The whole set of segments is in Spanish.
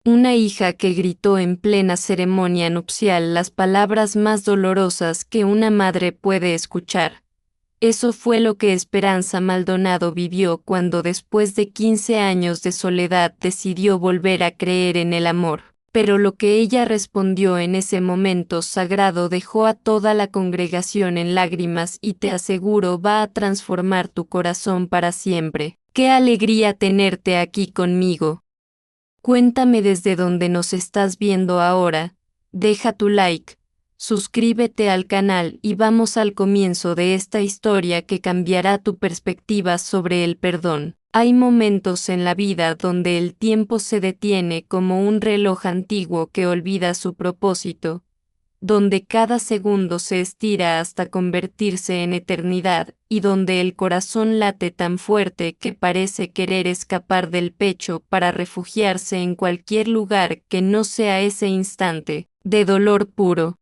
Una hija que gritó en plena ceremonia nupcial las palabras más dolorosas que una madre puede escuchar. Eso fue lo que Esperanza Maldonado vivió cuando después de 15 años de soledad decidió volver a creer en el amor. Pero lo que ella respondió en ese momento sagrado dejó a toda la congregación en lágrimas y te aseguro va a transformar tu corazón para siempre. ¡Qué alegría tenerte aquí conmigo! Cuéntame desde dónde nos estás viendo ahora, deja tu like, suscríbete al canal y vamos al comienzo de esta historia que cambiará tu perspectiva sobre el perdón. Hay momentos en la vida donde el tiempo se detiene como un reloj antiguo que olvida su propósito, donde cada segundo se estira hasta convertirse en eternidad, y donde el corazón late tan fuerte que parece querer escapar del pecho para refugiarse en cualquier lugar que no sea ese instante de dolor puro.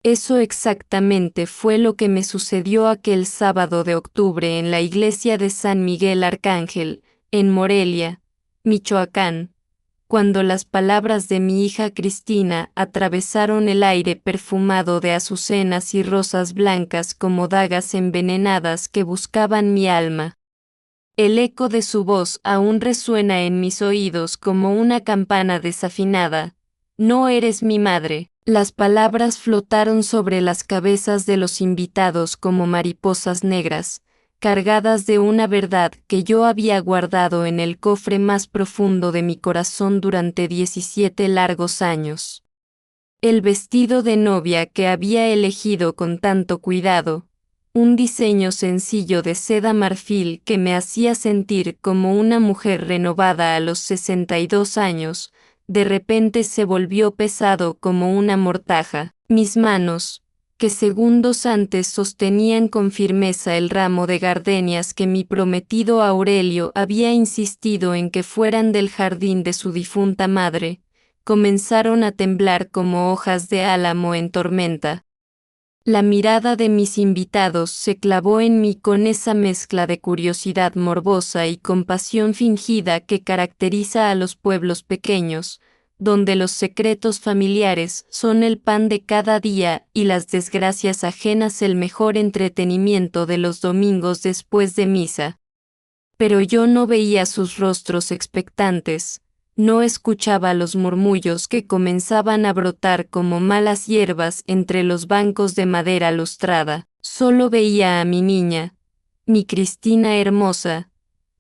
Eso exactamente fue lo que me sucedió aquel sábado de octubre en la iglesia de San Miguel Arcángel, en Morelia, Michoacán, cuando las palabras de mi hija Cristina atravesaron el aire perfumado de azucenas y rosas blancas como dagas envenenadas que buscaban mi alma. El eco de su voz aún resuena en mis oídos como una campana desafinada. No eres mi madre. Las palabras flotaron sobre las cabezas de los invitados como mariposas negras, cargadas de una verdad que yo había guardado en el cofre más profundo de mi corazón durante 17 largos años. El vestido de novia que había elegido con tanto cuidado, un diseño sencillo de seda marfil que me hacía sentir como una mujer renovada a los 62 años, de repente se volvió pesado como una mortaja. Mis manos, que segundos antes sostenían con firmeza el ramo de gardenias que mi prometido Aurelio había insistido en que fueran del jardín de su difunta madre, comenzaron a temblar como hojas de álamo en tormenta. La mirada de mis invitados se clavó en mí con esa mezcla de curiosidad morbosa y compasión fingida que caracteriza a los pueblos pequeños, donde los secretos familiares son el pan de cada día y las desgracias ajenas el mejor entretenimiento de los domingos después de misa. Pero yo no veía sus rostros expectantes, no escuchaba los murmullos que comenzaban a brotar como malas hierbas entre los bancos de madera lustrada, solo veía a mi niña, mi Cristina hermosa,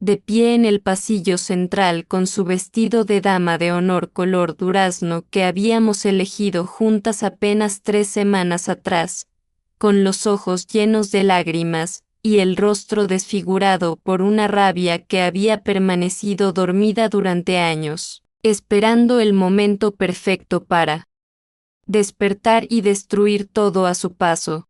de pie en el pasillo central con su vestido de dama de honor color durazno que habíamos elegido juntas apenas 3 semanas atrás, con los ojos llenos de lágrimas, y el rostro desfigurado por una rabia que había permanecido dormida durante años, esperando el momento perfecto para despertar y destruir todo a su paso.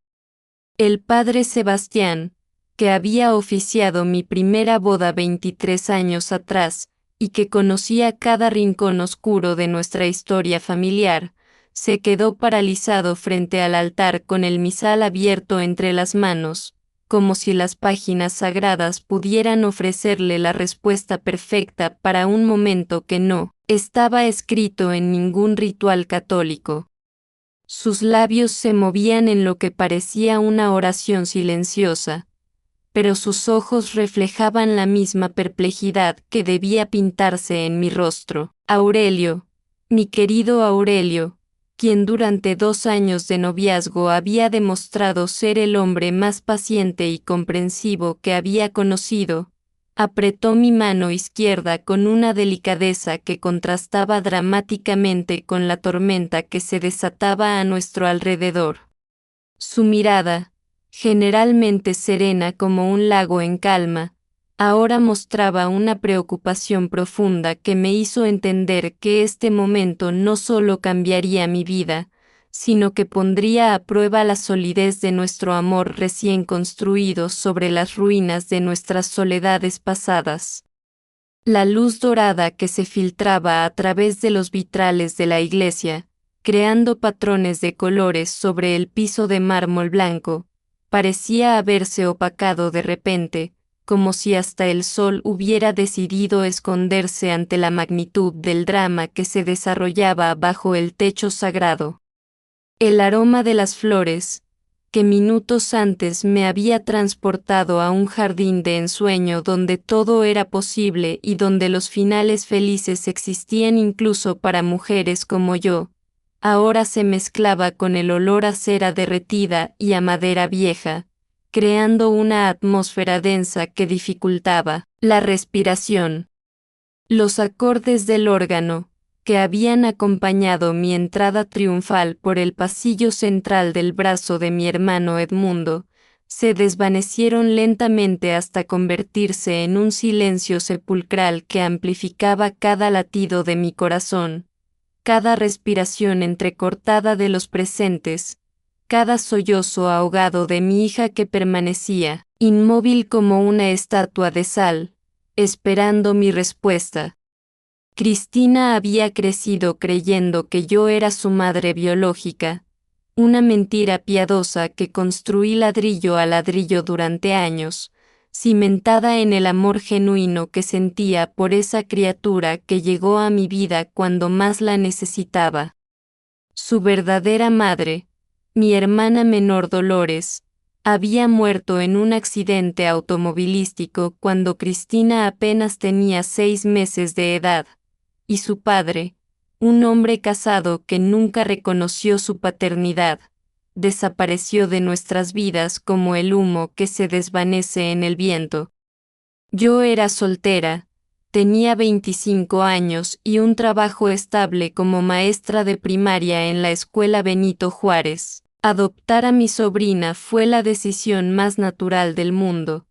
El padre Sebastián, que había oficiado mi primera boda 23 años atrás, y que conocía cada rincón oscuro de nuestra historia familiar, se quedó paralizado frente al altar con el misal abierto entre las manos, como si las páginas sagradas pudieran ofrecerle la respuesta perfecta para un momento que no estaba escrito en ningún ritual católico. Sus labios se movían en lo que parecía una oración silenciosa, pero sus ojos reflejaban la misma perplejidad que debía pintarse en mi rostro. Aurelio, mi querido Aurelio, quien durante 2 años de noviazgo había demostrado ser el hombre más paciente y comprensivo que había conocido, apretó mi mano izquierda con una delicadeza que contrastaba dramáticamente con la tormenta que se desataba a nuestro alrededor. Su mirada, generalmente serena como un lago en calma, ahora mostraba una preocupación profunda que me hizo entender que este momento no solo cambiaría mi vida, sino que pondría a prueba la solidez de nuestro amor recién construido sobre las ruinas de nuestras soledades pasadas. La luz dorada que se filtraba a través de los vitrales de la iglesia, creando patrones de colores sobre el piso de mármol blanco, parecía haberse opacado de repente, como si hasta el sol hubiera decidido esconderse ante la magnitud del drama que se desarrollaba bajo el techo sagrado. El aroma de las flores, que minutos antes me había transportado a un jardín de ensueño donde todo era posible y donde los finales felices existían incluso para mujeres como yo, ahora se mezclaba con el olor a cera derretida y a madera vieja, creando una atmósfera densa que dificultaba la respiración. Los acordes del órgano, que habían acompañado mi entrada triunfal por el pasillo central del brazo de mi hermano Edmundo, se desvanecieron lentamente hasta convertirse en un silencio sepulcral que amplificaba cada latido de mi corazón, cada respiración entrecortada de los presentes, cada sollozo ahogado de mi hija que permanecía, inmóvil como una estatua de sal, esperando mi respuesta. Cristina había crecido creyendo que yo era su madre biológica, una mentira piadosa que construí ladrillo a ladrillo durante años, cimentada en el amor genuino que sentía por esa criatura que llegó a mi vida cuando más la necesitaba. Su verdadera madre, mi hermana menor Dolores, había muerto en un accidente automovilístico cuando Cristina apenas tenía 6 meses de edad, y su padre, un hombre casado que nunca reconoció su paternidad, desapareció de nuestras vidas como el humo que se desvanece en el viento. Yo era soltera, tenía 25 años y un trabajo estable como maestra de primaria en la escuela Benito Juárez. Adoptar a mi sobrina fue la decisión más natural del mundo,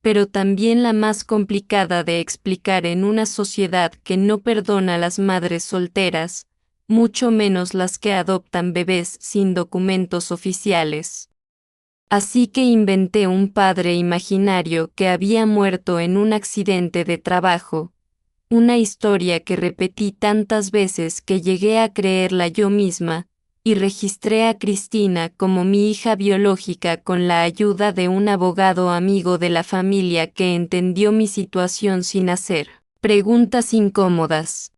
pero también la más complicada de explicar en una sociedad que no perdona a las madres solteras, mucho menos las que adoptan bebés sin documentos oficiales. Así que inventé un padre imaginario que había muerto en un accidente de trabajo, una historia que repetí tantas veces que llegué a creerla yo misma, y registré a Cristina como mi hija biológica con la ayuda de un abogado amigo de la familia que entendió mi situación sin hacer preguntas incómodas.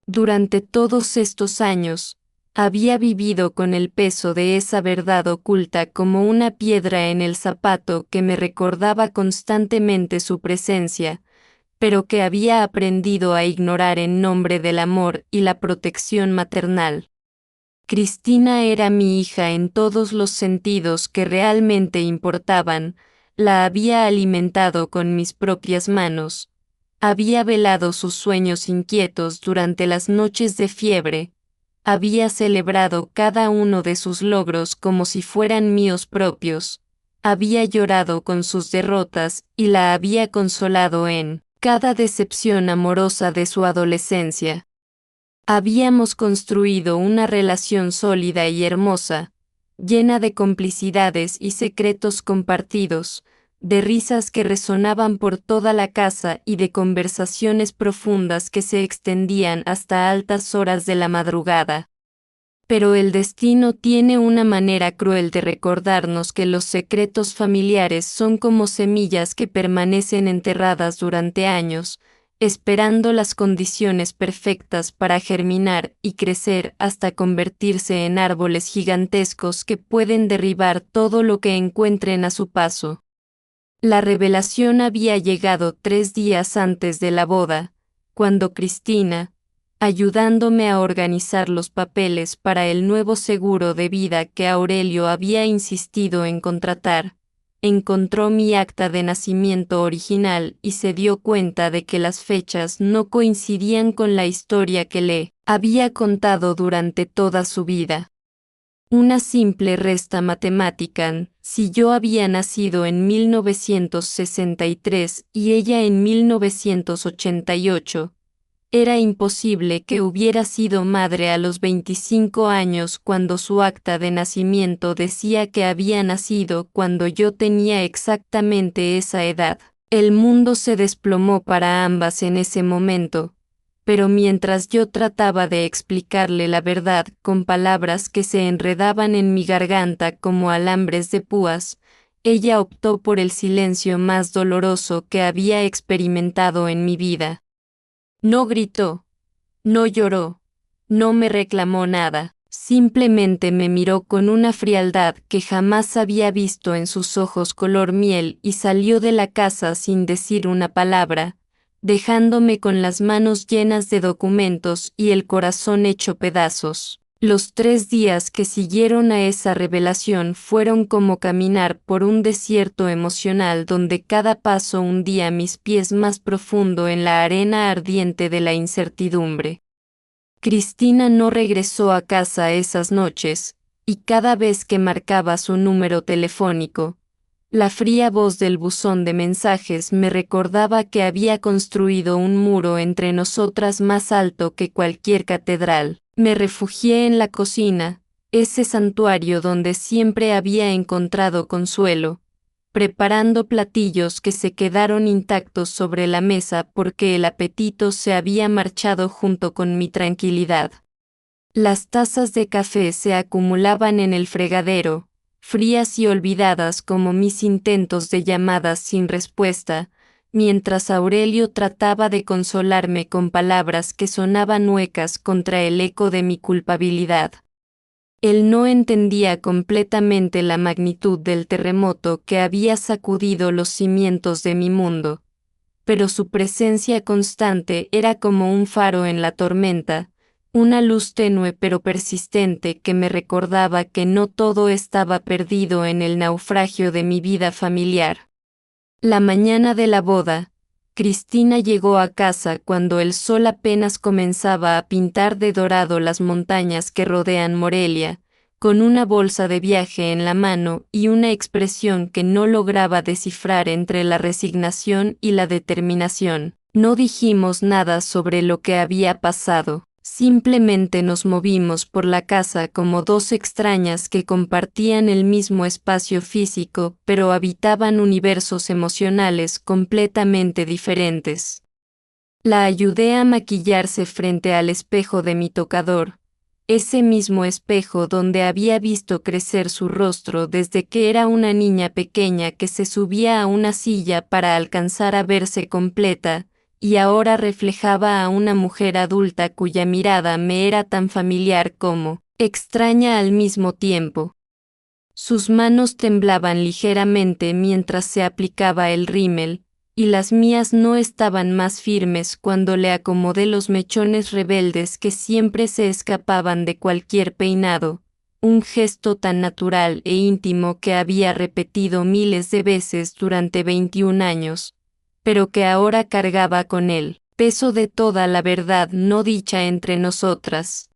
Durante todos estos años, había vivido con el peso de esa verdad oculta como una piedra en el zapato que me recordaba constantemente su presencia, pero que había aprendido a ignorar en nombre del amor y la protección maternal. Cristina era mi hija en todos los sentidos que realmente importaban, la había alimentado con mis propias manos, había velado sus sueños inquietos durante las noches de fiebre, había celebrado cada uno de sus logros como si fueran míos propios, había llorado con sus derrotas y la había consolado en cada decepción amorosa de su adolescencia. Habíamos construido una relación sólida y hermosa, llena de complicidades y secretos compartidos, de risas que resonaban por toda la casa y de conversaciones profundas que se extendían hasta altas horas de la madrugada. Pero el destino tiene una manera cruel de recordarnos que los secretos familiares son como semillas que permanecen enterradas durante años, esperando las condiciones perfectas para germinar y crecer hasta convertirse en árboles gigantescos que pueden derribar todo lo que encuentren a su paso. La revelación había llegado 3 días antes de la boda, cuando Cristina, ayudándome a organizar los papeles para el nuevo seguro de vida que Aurelio había insistido en contratar, encontró mi acta de nacimiento original y se dio cuenta de que las fechas no coincidían con la historia que le había contado durante toda su vida. Una simple resta matemática, si yo había nacido en 1963 y ella en 1988, era imposible que hubiera sido madre a los 25 años cuando su acta de nacimiento decía que había nacido cuando yo tenía exactamente esa edad. El mundo se desplomó para ambas en ese momento, pero mientras yo trataba de explicarle la verdad con palabras que se enredaban en mi garganta como alambres de púas, ella optó por el silencio más doloroso que había experimentado en mi vida. No gritó, no lloró, no me reclamó nada, simplemente me miró con una frialdad que jamás había visto en sus ojos color miel y salió de la casa sin decir una palabra, dejándome con las manos llenas de documentos y el corazón hecho pedazos. Los 3 días que siguieron a esa revelación fueron como caminar por un desierto emocional donde cada paso hundía mis pies más profundo en la arena ardiente de la incertidumbre. Cristina no regresó a casa esas noches, y cada vez que marcaba su número telefónico, la fría voz del buzón de mensajes me recordaba que había construido un muro entre nosotras más alto que cualquier catedral. Me refugié en la cocina, ese santuario donde siempre había encontrado consuelo, preparando platillos que se quedaron intactos sobre la mesa porque el apetito se había marchado junto con mi tranquilidad. Las tazas de café se acumulaban en el fregadero, frías y olvidadas como mis intentos de llamadas sin respuesta, mientras Aurelio trataba de consolarme con palabras que sonaban huecas contra el eco de mi culpabilidad. Él no entendía completamente la magnitud del terremoto que había sacudido los cimientos de mi mundo, pero su presencia constante era como un faro en la tormenta, una luz tenue pero persistente que me recordaba que no todo estaba perdido en el naufragio de mi vida familiar. La mañana de la boda, Cristina llegó a casa cuando el sol apenas comenzaba a pintar de dorado las montañas que rodean Morelia, con una bolsa de viaje en la mano y una expresión que no lograba descifrar entre la resignación y la determinación. No dijimos nada sobre lo que había pasado. Simplemente nos movimos por la casa como dos extrañas que compartían el mismo espacio físico, pero habitaban universos emocionales completamente diferentes. La ayudé a maquillarse frente al espejo de mi tocador, ese mismo espejo donde había visto crecer su rostro desde que era una niña pequeña que se subía a una silla para alcanzar a verse completa, y ahora reflejaba a una mujer adulta cuya mirada me era tan familiar como extraña al mismo tiempo. Sus manos temblaban ligeramente mientras se aplicaba el rímel, y las mías no estaban más firmes cuando le acomodé los mechones rebeldes que siempre se escapaban de cualquier peinado, un gesto tan natural e íntimo que había repetido miles de veces durante 21 años. Pero que ahora cargaba con el peso de toda la verdad no dicha entre nosotras.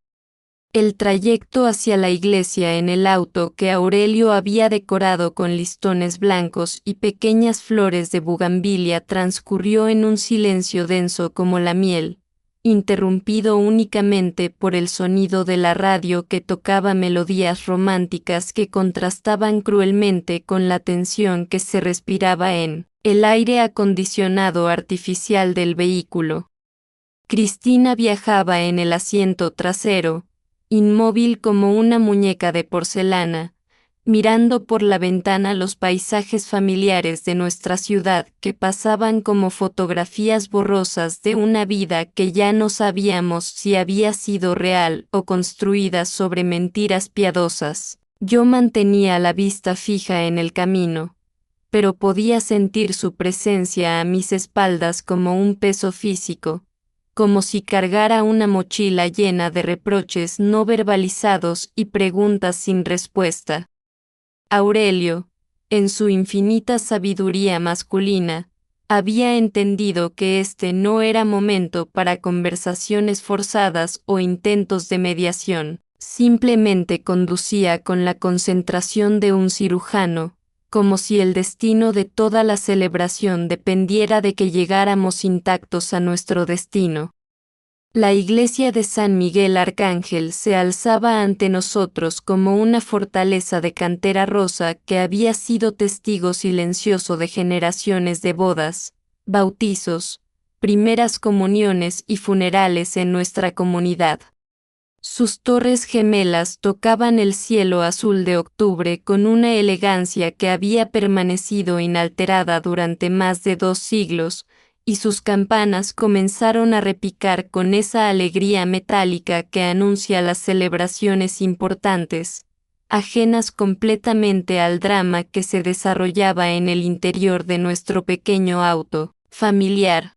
El trayecto hacia la iglesia en el auto que Aurelio había decorado con listones blancos y pequeñas flores de bugambilia transcurrió en un silencio denso como la miel, interrumpido únicamente por el sonido de la radio que tocaba melodías románticas que contrastaban cruelmente con la tensión que se respiraba en el aire acondicionado artificial del vehículo. Cristina viajaba en el asiento trasero, inmóvil como una muñeca de porcelana, mirando por la ventana los paisajes familiares de nuestra ciudad que pasaban como fotografías borrosas de una vida que ya no sabíamos si había sido real o construida sobre mentiras piadosas. Yo mantenía la vista fija en el camino, pero podía sentir su presencia a mis espaldas como un peso físico, como si cargara una mochila llena de reproches no verbalizados y preguntas sin respuesta. Aurelio, en su infinita sabiduría masculina, había entendido que este no era momento para conversaciones forzadas o intentos de mediación. Simplemente conducía con la concentración de un cirujano, como si el destino de toda la celebración dependiera de que llegáramos intactos a nuestro destino. La iglesia de San Miguel Arcángel se alzaba ante nosotros como una fortaleza de cantera rosa que había sido testigo silencioso de generaciones de bodas, bautizos, primeras comuniones y funerales en nuestra comunidad. Sus torres gemelas tocaban el cielo azul de octubre con una elegancia que había permanecido inalterada durante más de 2 siglos, y sus campanas comenzaron a repicar con esa alegría metálica que anuncia las celebraciones importantes, ajenas completamente al drama que se desarrollaba en el interior de nuestro pequeño auto familiar.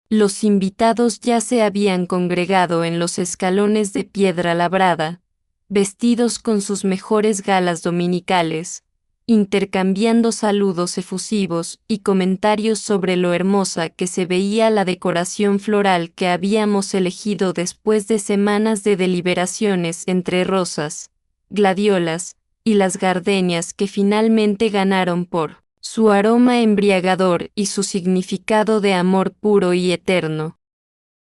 Los invitados ya se habían congregado en los escalones de piedra labrada, vestidos con sus mejores galas dominicales, intercambiando saludos efusivos y comentarios sobre lo hermosa que se veía la decoración floral que habíamos elegido después de semanas de deliberaciones entre rosas, gladiolas y las gardenias que finalmente ganaron por su aroma embriagador y su significado de amor puro y eterno.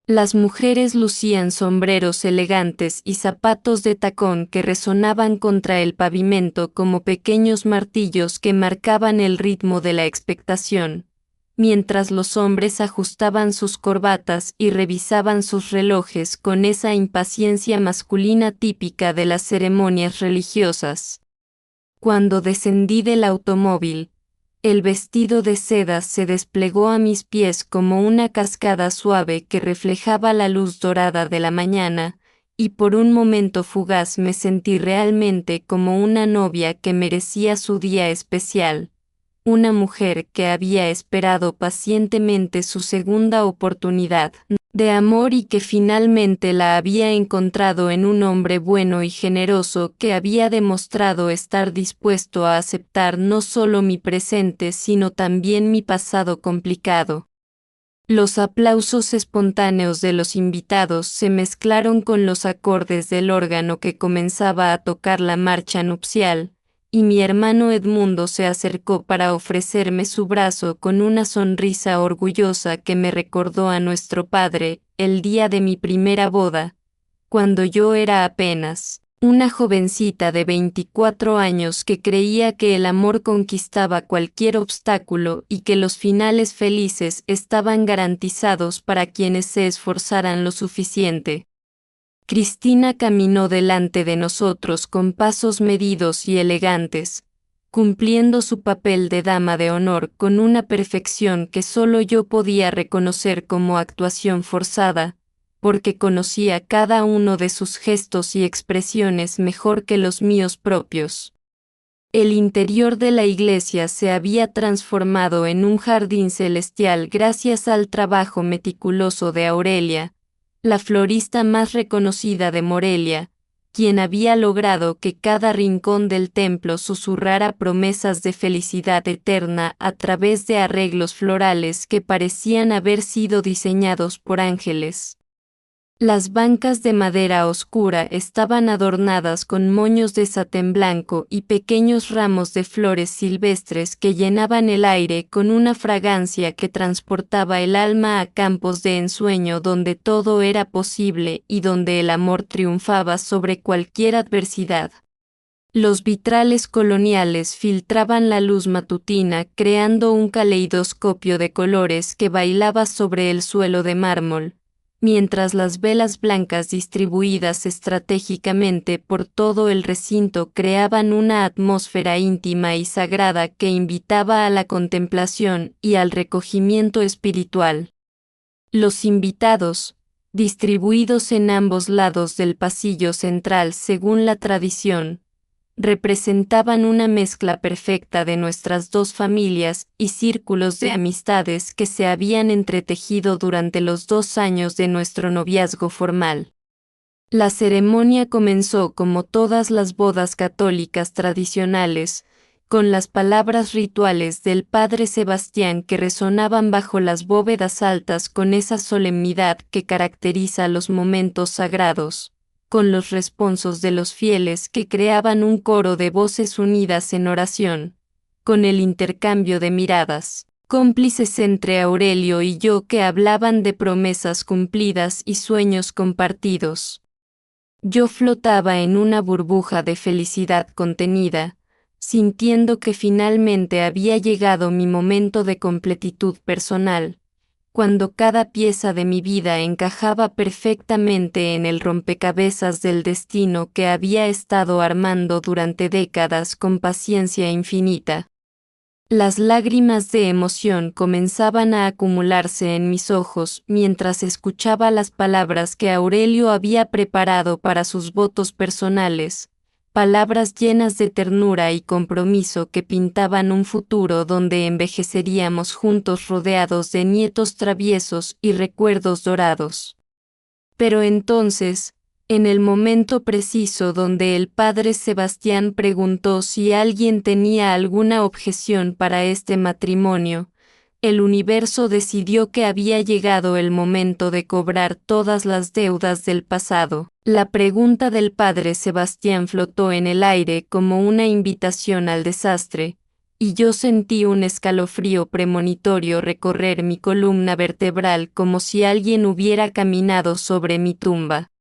Las mujeres lucían sombreros elegantes y zapatos de tacón que resonaban contra el pavimento como pequeños martillos que marcaban el ritmo de la expectación, mientras los hombres ajustaban sus corbatas y revisaban sus relojes con esa impaciencia masculina típica de las ceremonias religiosas. Cuando descendí del automóvil, el vestido de seda se desplegó a mis pies como una cascada suave que reflejaba la luz dorada de la mañana, y por un momento fugaz me sentí realmente como una novia que merecía su día especial, una mujer que había esperado pacientemente su segunda oportunidad de amor y que finalmente la había encontrado en un hombre bueno y generoso que había demostrado estar dispuesto a aceptar no solo mi presente sino también mi pasado complicado. Los aplausos espontáneos de los invitados se mezclaron con los acordes del órgano que comenzaba a tocar la marcha nupcial, y mi hermano Edmundo se acercó para ofrecerme su brazo con una sonrisa orgullosa que me recordó a nuestro padre, el día de mi primera boda, cuando yo era apenas una jovencita de 24 años que creía que el amor conquistaba cualquier obstáculo y que los finales felices estaban garantizados para quienes se esforzaran lo suficiente. Cristina caminó delante de nosotros con pasos medidos y elegantes, cumpliendo su papel de dama de honor con una perfección que solo yo podía reconocer como actuación forzada, porque conocía cada uno de sus gestos y expresiones mejor que los míos propios. El interior de la iglesia se había transformado en un jardín celestial gracias al trabajo meticuloso de Aurelia, la florista más reconocida de Morelia, quien había logrado que cada rincón del templo susurrara promesas de felicidad eterna a través de arreglos florales que parecían haber sido diseñados por ángeles. Las bancas de madera oscura estaban adornadas con moños de satén blanco y pequeños ramos de flores silvestres que llenaban el aire con una fragancia que transportaba el alma a campos de ensueño donde todo era posible y donde el amor triunfaba sobre cualquier adversidad. Los vitrales coloniales filtraban la luz matutina creando un caleidoscopio de colores que bailaba sobre el suelo de mármol, mientras las velas blancas distribuidas estratégicamente por todo el recinto creaban una atmósfera íntima y sagrada que invitaba a la contemplación y al recogimiento espiritual. Los invitados, distribuidos en ambos lados del pasillo central según la tradición, representaban una mezcla perfecta de nuestras dos familias y círculos de amistades que se habían entretejido durante los 2 años de nuestro noviazgo formal. La ceremonia comenzó como todas las bodas católicas tradicionales, con las palabras rituales del Padre Sebastián que resonaban bajo las bóvedas altas con esa solemnidad que caracteriza los momentos sagrados, con los responsos de los fieles que creaban un coro de voces unidas en oración, con el intercambio de miradas, cómplices entre Aurelio y yo que hablaban de promesas cumplidas y sueños compartidos. Yo flotaba en una burbuja de felicidad contenida, sintiendo que finalmente había llegado mi momento de completitud personal, cuando cada pieza de mi vida encajaba perfectamente en el rompecabezas del destino que había estado armando durante décadas con paciencia infinita. Las lágrimas de emoción comenzaban a acumularse en mis ojos mientras escuchaba las palabras que Aurelio había preparado para sus votos personales, palabras llenas de ternura y compromiso que pintaban un futuro donde envejeceríamos juntos rodeados de nietos traviesos y recuerdos dorados. Pero entonces, en el momento preciso donde el padre Sebastián preguntó si alguien tenía alguna objeción para este matrimonio, el universo decidió que había llegado el momento de cobrar todas las deudas del pasado. La pregunta del padre Sebastián flotó en el aire como una invitación al desastre, y yo sentí un escalofrío premonitorio recorrer mi columna vertebral como si alguien hubiera caminado sobre mi tumba.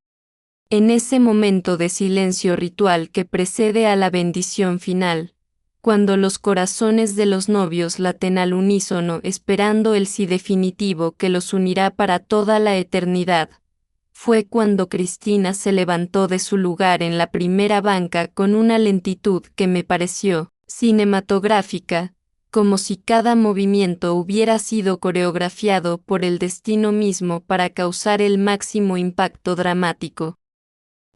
En ese momento de silencio ritual que precede a la bendición final, cuando los corazones de los novios laten al unísono esperando el sí definitivo que los unirá para toda la eternidad, fue cuando Cristina se levantó de su lugar en la primera banca con una lentitud que me pareció cinematográfica, como si cada movimiento hubiera sido coreografiado por el destino mismo para causar el máximo impacto dramático.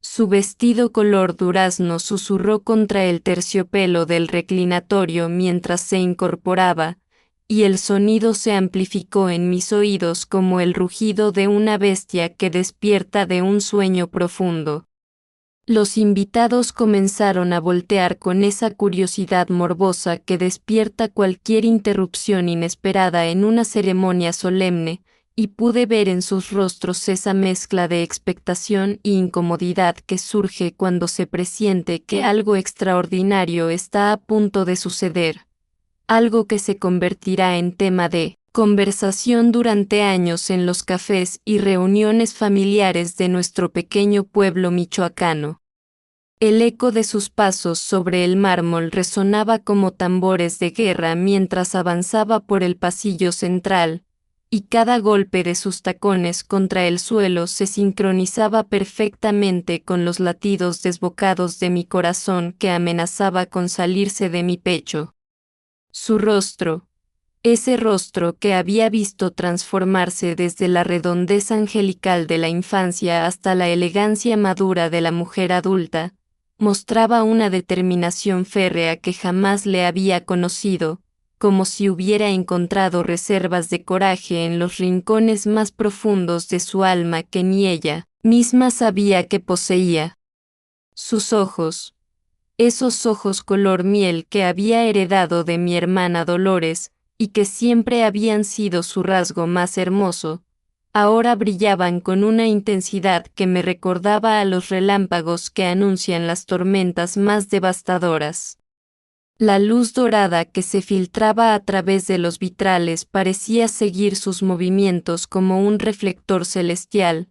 Su vestido color durazno susurró contra el terciopelo del reclinatorio mientras se incorporaba, y el sonido se amplificó en mis oídos como el rugido de una bestia que despierta de un sueño profundo. Los invitados comenzaron a voltear con esa curiosidad morbosa que despierta cualquier interrupción inesperada en una ceremonia solemne, y pude ver en sus rostros esa mezcla de expectación y incomodidad que surge cuando se presiente que algo extraordinario está a punto de suceder, algo que se convertirá en tema de conversación durante años en los cafés y reuniones familiares de nuestro pequeño pueblo michoacano. El eco de sus pasos sobre el mármol resonaba como tambores de guerra mientras avanzaba por el pasillo central, y cada golpe de sus tacones contra el suelo se sincronizaba perfectamente con los latidos desbocados de mi corazón que amenazaba con salirse de mi pecho. Su rostro, ese rostro que había visto transformarse desde la redondez angelical de la infancia hasta la elegancia madura de la mujer adulta, mostraba una determinación férrea que jamás le había conocido, como si hubiera encontrado reservas de coraje en los rincones más profundos de su alma que ni ella misma sabía que poseía. Sus ojos, esos ojos color miel que había heredado de mi hermana Dolores, y que siempre habían sido su rasgo más hermoso, ahora brillaban con una intensidad que me recordaba a los relámpagos que anuncian las tormentas más devastadoras. La luz dorada que se filtraba a través de los vitrales parecía seguir sus movimientos como un reflector celestial,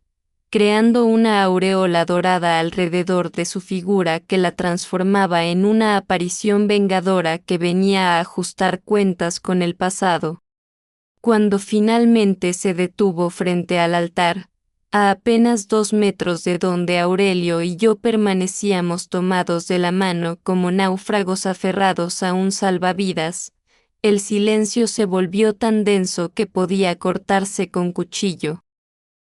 creando una aureola dorada alrededor de su figura que la transformaba en una aparición vengadora que venía a ajustar cuentas con el pasado. Cuando finalmente se detuvo frente al altar, a apenas 2 metros de donde Aurelio y yo permanecíamos tomados de la mano como náufragos aferrados a un salvavidas, el silencio se volvió tan denso que podía cortarse con cuchillo.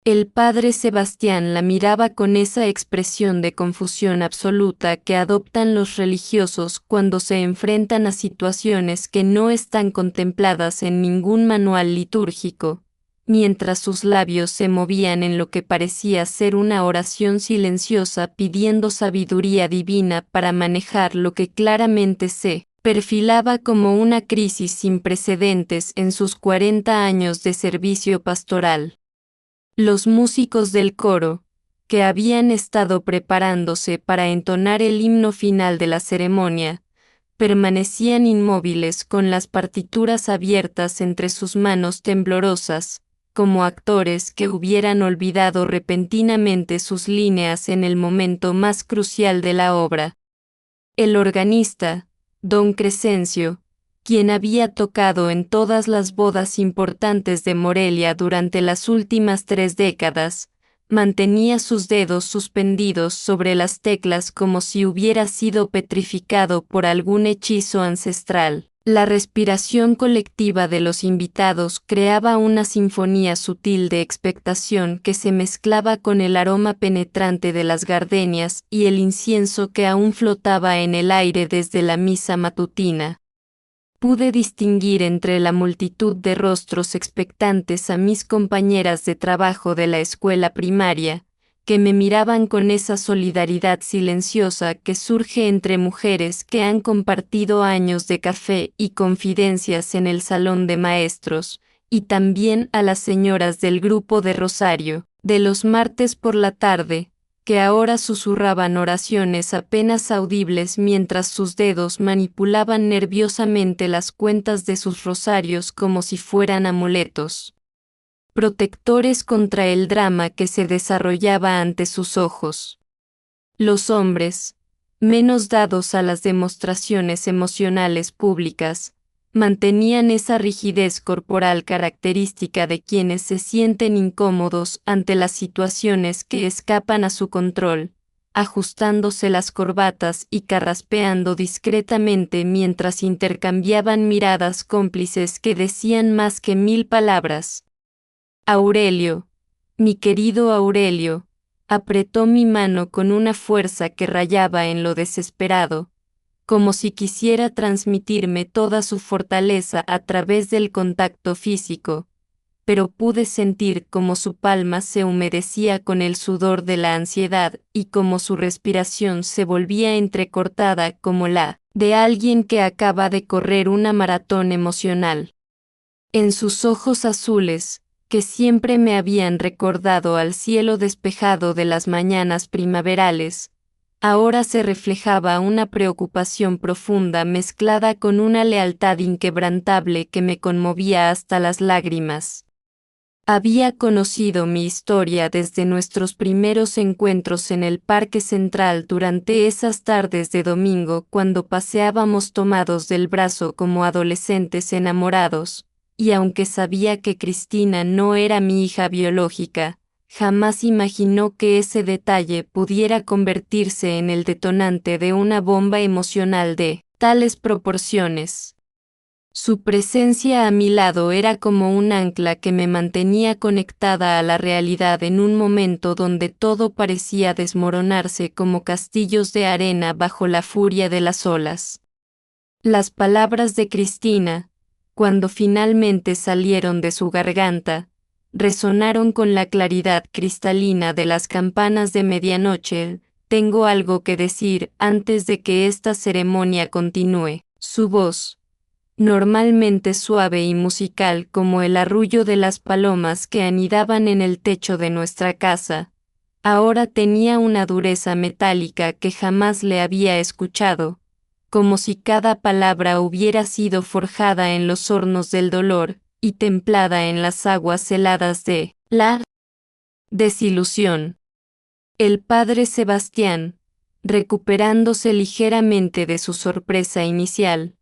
El padre Sebastián la miraba con esa expresión de confusión absoluta que adoptan los religiosos cuando se enfrentan a situaciones que no están contempladas en ningún manual litúrgico, mientras sus labios se movían en lo que parecía ser una oración silenciosa pidiendo sabiduría divina para manejar lo que claramente se perfilaba como una crisis sin precedentes en sus 40 años de servicio pastoral. Los músicos del coro, que habían estado preparándose para entonar el himno final de la ceremonia, permanecían inmóviles con las partituras abiertas entre sus manos temblorosas, como actores que hubieran olvidado repentinamente sus líneas en el momento más crucial de la obra. El organista, don Crescencio, quien había tocado en todas las bodas importantes de Morelia durante las últimas 3 décadas, mantenía sus dedos suspendidos sobre las teclas como si hubiera sido petrificado por algún hechizo ancestral. La respiración colectiva de los invitados creaba una sinfonía sutil de expectación que se mezclaba con el aroma penetrante de las gardenias y el incienso que aún flotaba en el aire desde la misa matutina. Pude distinguir entre la multitud de rostros expectantes a mis compañeras de trabajo de la escuela primaria, que me miraban con esa solidaridad silenciosa que surge entre mujeres que han compartido años de café y confidencias en el salón de maestros, y también a las señoras del grupo de Rosario, de los martes por la tarde, que ahora susurraban oraciones apenas audibles mientras sus dedos manipulaban nerviosamente las cuentas de sus rosarios como si fueran amuletos, protectores contra el drama que se desarrollaba ante sus ojos. Los hombres, menos dados a las demostraciones emocionales públicas, mantenían esa rigidez corporal característica de quienes se sienten incómodos ante las situaciones que escapan a su control, ajustándose las corbatas y carraspeando discretamente mientras intercambiaban miradas cómplices que decían más que 1000 palabras. Aurelio, mi querido Aurelio, apretó mi mano con una fuerza que rayaba en lo desesperado, como si quisiera transmitirme toda su fortaleza a través del contacto físico, pero pude sentir cómo su palma se humedecía con el sudor de la ansiedad y cómo su respiración se volvía entrecortada como la de alguien que acaba de correr una maratón emocional. En sus ojos azules, que siempre me habían recordado al cielo despejado de las mañanas primaverales, ahora se reflejaba una preocupación profunda mezclada con una lealtad inquebrantable que me conmovía hasta las lágrimas. Había conocido mi historia desde nuestros primeros encuentros en el Parque Central durante esas tardes de domingo cuando paseábamos tomados del brazo como adolescentes enamorados, y aunque sabía que Cristina no era mi hija biológica, jamás imaginó que ese detalle pudiera convertirse en el detonante de una bomba emocional de tales proporciones. Su presencia a mi lado era como un ancla que me mantenía conectada a la realidad en un momento donde todo parecía desmoronarse como castillos de arena bajo la furia de las olas. Las palabras de Cristina, cuando finalmente salieron de su garganta, resonaron con la claridad cristalina de las campanas de medianoche. Tengo algo que decir antes de que esta ceremonia continúe. Su voz, normalmente suave y musical como el arrullo de las palomas que anidaban en el techo de nuestra casa, ahora tenía una dureza metálica que jamás le había escuchado, como si cada palabra hubiera sido forjada en los hornos del dolor y templada en las aguas heladas de la desilusión. El padre Sebastián, recuperándose ligeramente de su sorpresa inicial,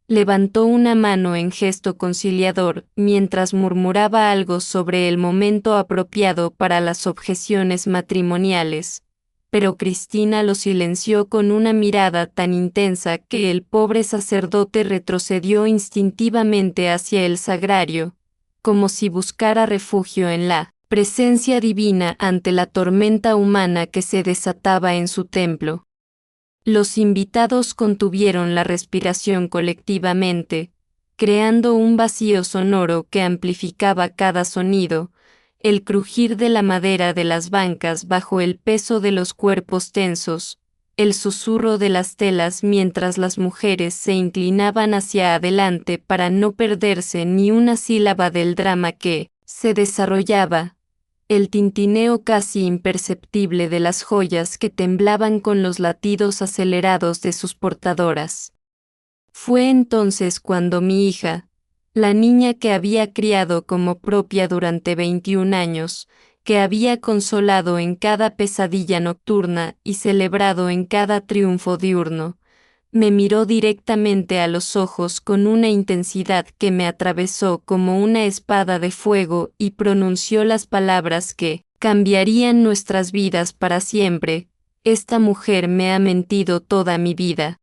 levantó una mano en gesto conciliador mientras murmuraba algo sobre el momento apropiado para las objeciones matrimoniales, pero Cristina lo silenció con una mirada tan intensa que el pobre sacerdote retrocedió instintivamente hacia el sagrario, como si buscara refugio en la presencia divina ante la tormenta humana que se desataba en su templo. Los invitados contuvieron la respiración colectivamente, creando un vacío sonoro que amplificaba cada sonido, el crujir de la madera de las bancas bajo el peso de los cuerpos tensos, el susurro de las telas mientras las mujeres se inclinaban hacia adelante para no perderse ni una sílaba del drama que se desarrollaba, el tintineo casi imperceptible de las joyas que temblaban con los latidos acelerados de sus portadoras. Fue entonces cuando mi hija, la niña que había criado como propia durante 21 años, que había consolado en cada pesadilla nocturna y celebrado en cada triunfo diurno, Me miró directamente a los ojos con una intensidad que me atravesó como una espada de fuego y pronunció las palabras que cambiarían nuestras vidas para siempre. Esta mujer me ha mentido toda mi vida.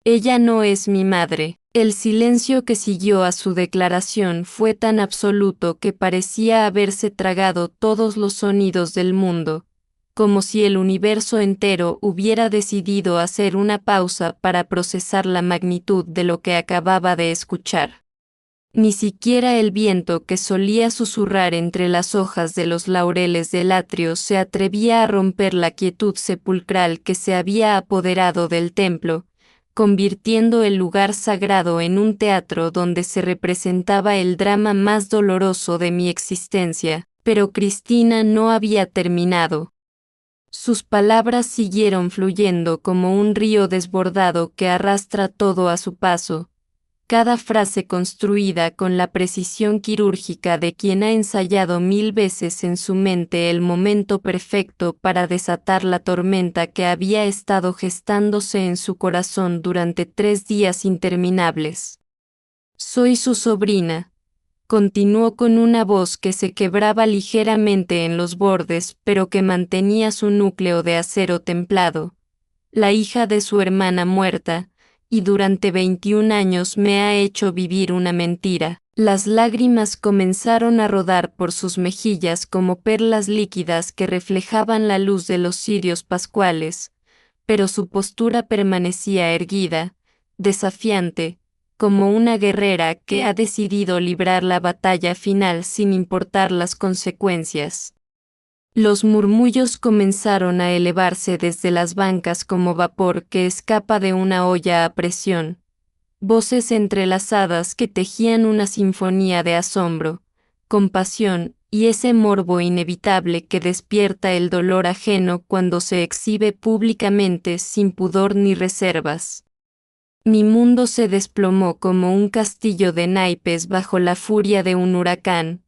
Ella no es mi madre. El silencio que siguió a su declaración fue tan absoluto que parecía haberse tragado todos los sonidos del mundo, como si el universo entero hubiera decidido hacer una pausa para procesar la magnitud de lo que acababa de escuchar. Ni siquiera el viento que solía susurrar entre las hojas de los laureles del atrio se atrevía a romper la quietud sepulcral que se había apoderado del templo, convirtiendo el lugar sagrado en un teatro donde se representaba el drama más doloroso de mi existencia. Pero Cristina no había terminado. Sus palabras siguieron fluyendo como un río desbordado que arrastra todo a su paso, cada frase construida con la precisión quirúrgica de quien ha ensayado 1000 veces en su mente el momento perfecto para desatar la tormenta que había estado gestándose en su corazón durante 3 días interminables. Soy su sobrina, continuó con una voz que se quebraba ligeramente en los bordes pero que mantenía su núcleo de acero templado, la hija de su hermana muerta, y durante 21 años me ha hecho vivir una mentira. Las lágrimas comenzaron a rodar por sus mejillas como perlas líquidas que reflejaban la luz de los cirios pascuales, pero su postura permanecía erguida, desafiante, como una guerrera que ha decidido librar la batalla final sin importar las consecuencias. Los murmullos comenzaron a elevarse desde las bancas como vapor que escapa de una olla a presión, voces entrelazadas que tejían una sinfonía de asombro, compasión y ese morbo inevitable que despierta el dolor ajeno cuando se exhibe públicamente sin pudor ni reservas. Mi mundo se desplomó como un castillo de naipes bajo la furia de un huracán,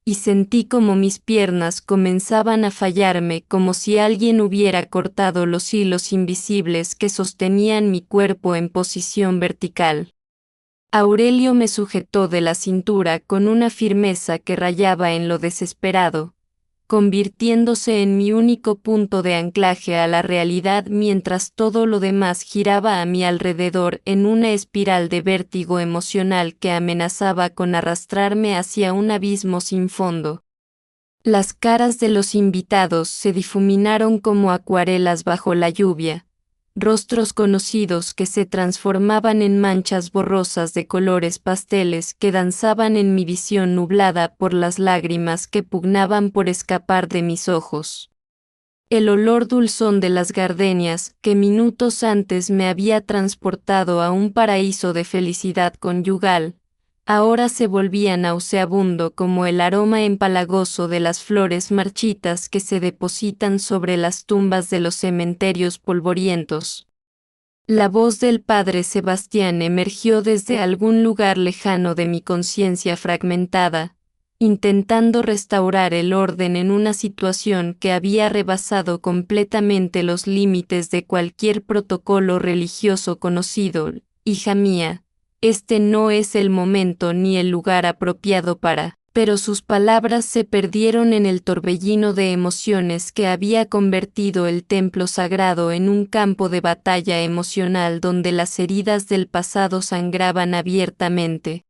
y sentí como mis piernas comenzaban a fallarme como si alguien hubiera cortado los hilos invisibles que sostenían mi cuerpo en posición vertical. Aurelio me sujetó de la cintura con una firmeza que rayaba en lo desesperado, convirtiéndose en mi único punto de anclaje a la realidad mientras todo lo demás giraba a mi alrededor en una espiral de vértigo emocional que amenazaba con arrastrarme hacia un abismo sin fondo. Las caras de los invitados se difuminaron como acuarelas bajo la lluvia, rostros conocidos que se transformaban en manchas borrosas de colores pasteles que danzaban en mi visión nublada por las lágrimas que pugnaban por escapar de mis ojos. El olor dulzón de las gardenias, que minutos antes me había transportado a un paraíso de felicidad conyugal, ahora se volvía nauseabundo como el aroma empalagoso de las flores marchitas que se depositan sobre las tumbas de los cementerios polvorientos. La voz del padre Sebastián emergió desde algún lugar lejano de mi conciencia fragmentada, intentando restaurar el orden en una situación que había rebasado completamente los límites de cualquier protocolo religioso conocido. Hija mía, este no es el momento ni el lugar apropiado para... Pero sus palabras se perdieron en el torbellino de emociones que había convertido el templo sagrado en un campo de batalla emocional donde las heridas del pasado sangraban abiertamente.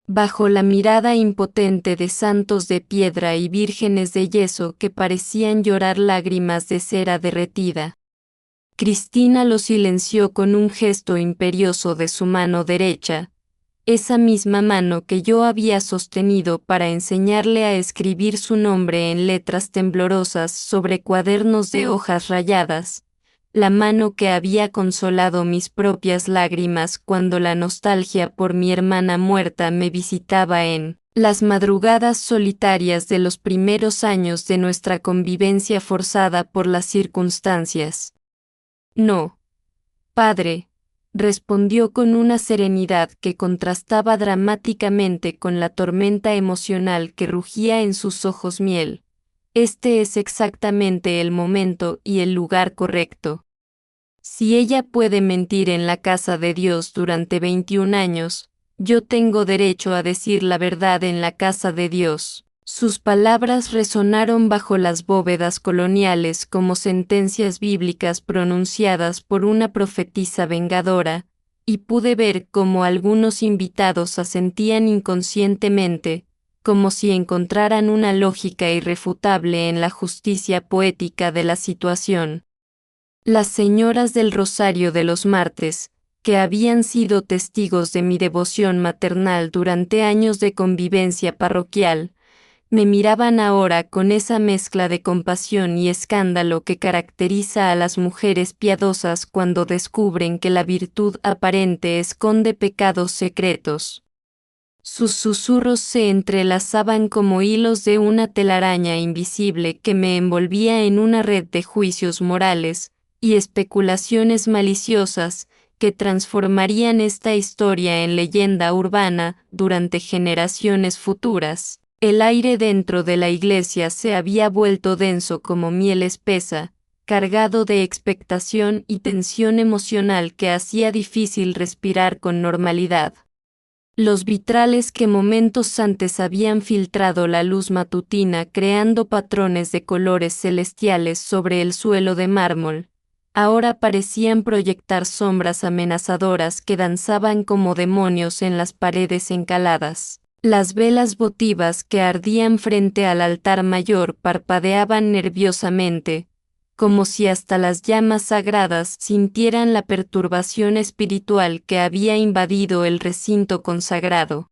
Bajo la mirada impotente de santos de piedra y vírgenes de yeso que parecían llorar lágrimas de cera derretida, Cristina lo silenció con un gesto imperioso de su mano derecha, esa misma mano que yo había sostenido para enseñarle a escribir su nombre en letras temblorosas sobre cuadernos de hojas rayadas, la mano que había consolado mis propias lágrimas cuando la nostalgia por mi hermana muerta me visitaba en las madrugadas solitarias de los primeros años de nuestra convivencia forzada por las circunstancias. No, padre, respondió con una serenidad que contrastaba dramáticamente con la tormenta emocional que rugía en sus ojos miel. Este es exactamente el momento y el lugar correcto. Si ella puede mentir en la casa de Dios durante 21 años, yo tengo derecho a decir la verdad en la casa de Dios. Sus palabras resonaron bajo las bóvedas coloniales como sentencias bíblicas pronunciadas por una profetisa vengadora, y pude ver cómo algunos invitados asentían inconscientemente, como si encontraran una lógica irrefutable en la justicia poética de la situación. Las señoras del Rosario de los Martes, que habían sido testigos de mi devoción maternal durante años de convivencia parroquial, me miraban ahora con esa mezcla de compasión y escándalo que caracteriza a las mujeres piadosas cuando descubren que la virtud aparente esconde pecados secretos. Sus susurros se entrelazaban como hilos de una telaraña invisible que me envolvía en una red de juicios morales y especulaciones maliciosas que transformarían esta historia en leyenda urbana durante generaciones futuras. El aire dentro de la iglesia se había vuelto denso como miel espesa, cargado de expectación y tensión emocional que hacía difícil respirar con normalidad. Los vitrales que momentos antes habían filtrado la luz matutina creando patrones de colores celestiales sobre el suelo de mármol, ahora parecían proyectar sombras amenazadoras que danzaban como demonios en las paredes encaladas. Las velas votivas que ardían frente al altar mayor parpadeaban nerviosamente, como si hasta las llamas sagradas sintieran la perturbación espiritual que había invadido el recinto consagrado.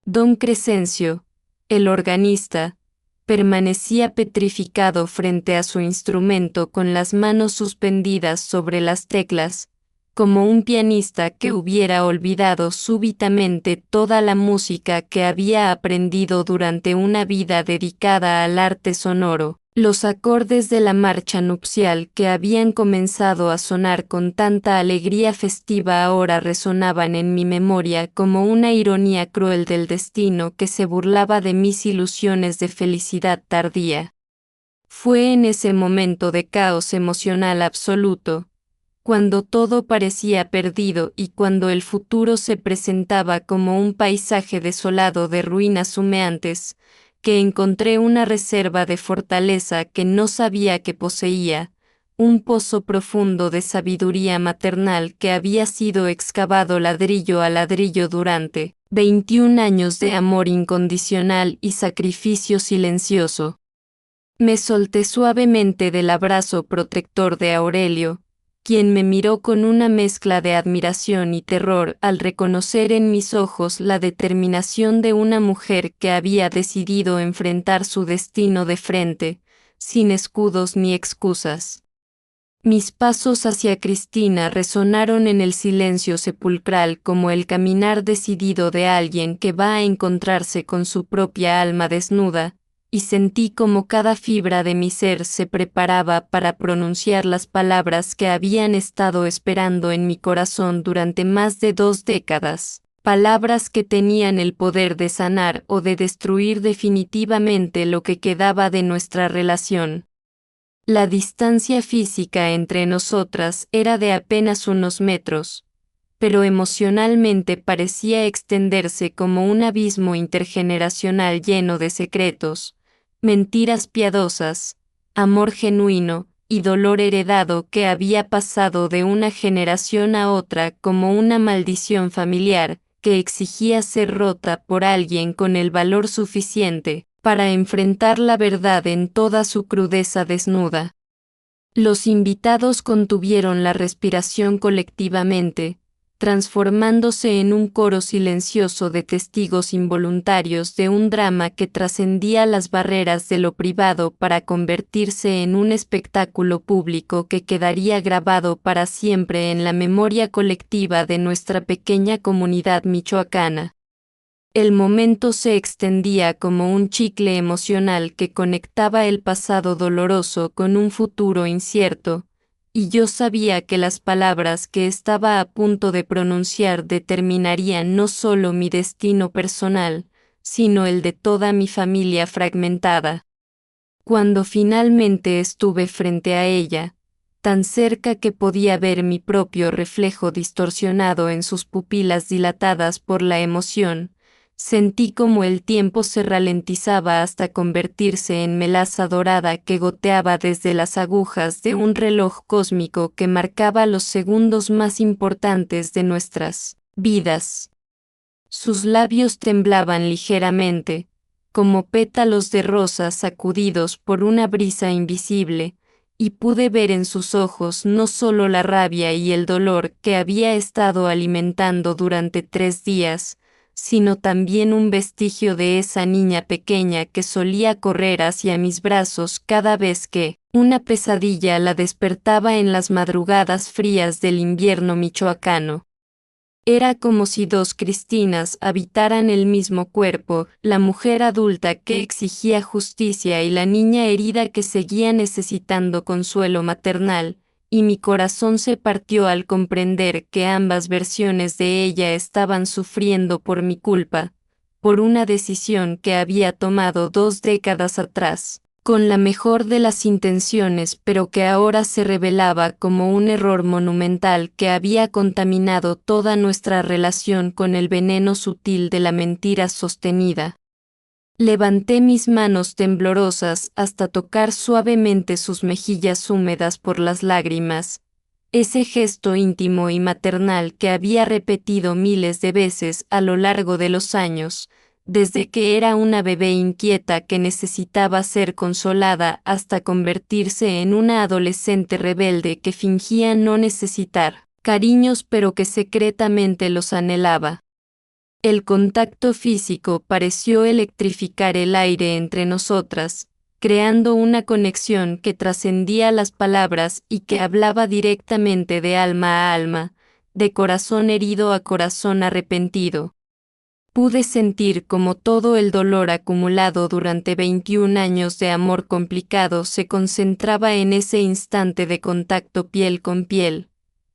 Don Crescencio, el organista, permanecía petrificado frente a su instrumento con las manos suspendidas sobre las teclas, como un pianista que hubiera olvidado súbitamente toda la música que había aprendido durante una vida dedicada al arte sonoro. Los acordes de la marcha nupcial que habían comenzado a sonar con tanta alegría festiva ahora resonaban en mi memoria como una ironía cruel del destino que se burlaba de mis ilusiones de felicidad tardía. Fue en ese momento de caos emocional absoluto, cuando todo parecía perdido y cuando el futuro se presentaba como un paisaje desolado de ruinas humeantes, que encontré una reserva de fortaleza que no sabía que poseía, un pozo profundo de sabiduría maternal que había sido excavado ladrillo a ladrillo durante 21 años de amor incondicional y sacrificio silencioso. Me solté suavemente del abrazo protector de Aurelio, quien me miró con una mezcla de admiración y terror al reconocer en mis ojos la determinación de una mujer que había decidido enfrentar su destino de frente, sin escudos ni excusas. Mis pasos hacia Cristina resonaron en el silencio sepulcral como el caminar decidido de alguien que va a encontrarse con su propia alma desnuda, y sentí como cada fibra de mi ser se preparaba para pronunciar las palabras que habían estado esperando en mi corazón durante más de 2 décadas, palabras que tenían el poder de sanar o de destruir definitivamente lo que quedaba de nuestra relación. La distancia física entre nosotras era de apenas unos metros, pero emocionalmente parecía extenderse como un abismo intergeneracional lleno de secretos, mentiras piadosas, amor genuino y dolor heredado que había pasado de una generación a otra como una maldición familiar que exigía ser rota por alguien con el valor suficiente para enfrentar la verdad en toda su crudeza desnuda. Los invitados contuvieron la respiración colectivamente, transformándose en un coro silencioso de testigos involuntarios de un drama que trascendía las barreras de lo privado para convertirse en un espectáculo público que quedaría grabado para siempre en la memoria colectiva de nuestra pequeña comunidad michoacana. El momento se extendía como un chicle emocional que conectaba el pasado doloroso con un futuro incierto, y yo sabía que las palabras que estaba a punto de pronunciar determinarían no solo mi destino personal, sino el de toda mi familia fragmentada. Cuando finalmente estuve frente a ella, tan cerca que podía ver mi propio reflejo distorsionado en sus pupilas dilatadas por la emoción. Sentí como el tiempo se ralentizaba hasta convertirse en melaza dorada que goteaba desde las agujas de un reloj cósmico que marcaba los segundos más importantes de nuestras vidas. Sus labios temblaban ligeramente, como pétalos de rosas sacudidos por una brisa invisible, y pude ver en sus ojos no solo la rabia y el dolor que había estado alimentando durante 3 días, sino también un vestigio de esa niña pequeña que solía correr hacia mis brazos cada vez que una pesadilla la despertaba en las madrugadas frías del invierno michoacano. Era como si 2 Cristinas habitaran el mismo cuerpo, la mujer adulta que exigía justicia y la niña herida que seguía necesitando consuelo maternal, y mi corazón se partió al comprender que ambas versiones de ella estaban sufriendo por mi culpa, por una decisión que había tomado 2 décadas atrás, con la mejor de las intenciones, pero que ahora se revelaba como un error monumental que había contaminado toda nuestra relación con el veneno sutil de la mentira sostenida. Levanté mis manos temblorosas hasta tocar suavemente sus mejillas húmedas por las lágrimas. Ese gesto íntimo y maternal que había repetido miles de veces a lo largo de los años, desde que era una bebé inquieta que necesitaba ser consolada hasta convertirse en una adolescente rebelde que fingía no necesitar cariños pero que secretamente los anhelaba. El contacto físico pareció electrificar el aire entre nosotras, creando una conexión que trascendía las palabras y que hablaba directamente de alma a alma, de corazón herido a corazón arrepentido. Pude sentir como todo el dolor acumulado durante 21 años de amor complicado se concentraba en ese instante de contacto piel con piel,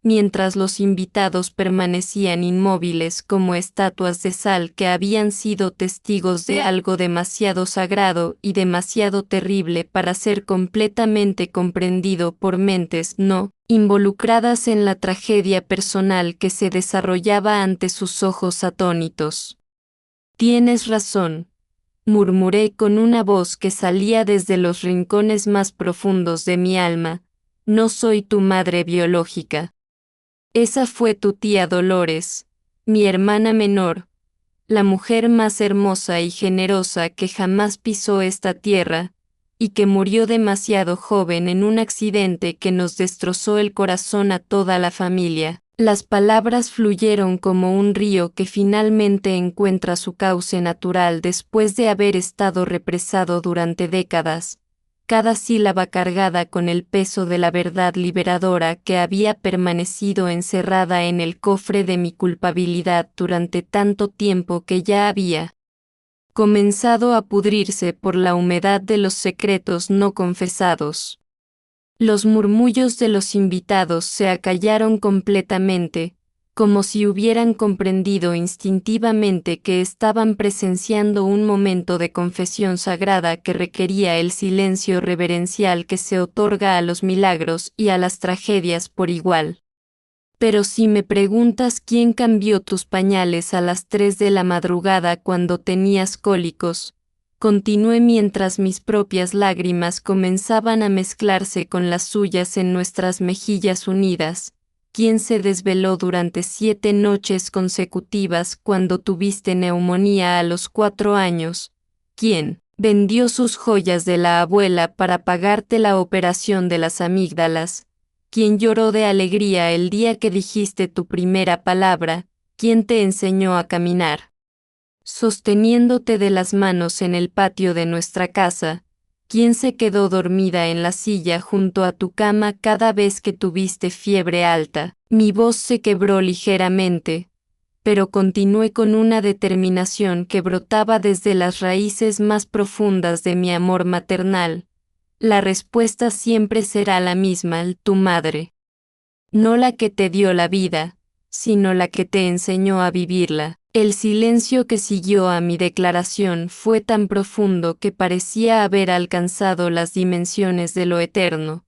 mientras los invitados permanecían inmóviles como estatuas de sal que habían sido testigos de algo demasiado sagrado y demasiado terrible para ser completamente comprendido por mentes no involucradas en la tragedia personal que se desarrollaba ante sus ojos atónitos. Tienes razón, murmuré con una voz que salía desde los rincones más profundos de mi alma, no soy tu madre biológica. Esa fue tu tía Dolores, mi hermana menor, la mujer más hermosa y generosa que jamás pisó esta tierra, y que murió demasiado joven en un accidente que nos destrozó el corazón a toda la familia. Las palabras fluyeron como un río que finalmente encuentra su cauce natural después de haber estado represado durante décadas, cada sílaba cargada con el peso de la verdad liberadora que había permanecido encerrada en el cofre de mi culpabilidad durante tanto tiempo que ya había comenzado a pudrirse por la humedad de los secretos no confesados. Los murmullos de los invitados se acallaron completamente, como si hubieran comprendido instintivamente que estaban presenciando un momento de confesión sagrada que requería el silencio reverencial que se otorga a los milagros y a las tragedias por igual. Pero si me preguntas quién cambió tus pañales a las 3 de la madrugada cuando tenías cólicos, continué mientras mis propias lágrimas comenzaban a mezclarse con las suyas en nuestras mejillas unidas. ¿Quién se desveló durante 7 noches consecutivas cuando tuviste neumonía a los 4 años? ¿Quién vendió sus joyas de la abuela para pagarte la operación de las amígdalas? ¿Quién lloró de alegría el día que dijiste tu primera palabra? ¿Quién te enseñó a caminar? Sosteniéndote de las manos en el patio de nuestra casa, ¿quién se quedó dormida en la silla junto a tu cama cada vez que tuviste fiebre alta? Mi voz se quebró ligeramente, pero continué con una determinación que brotaba desde las raíces más profundas de mi amor maternal. La respuesta siempre será la misma, tu madre. No la que te dio la vida, sino la que te enseñó a vivirla. El silencio que siguió a mi declaración fue tan profundo que parecía haber alcanzado las dimensiones de lo eterno.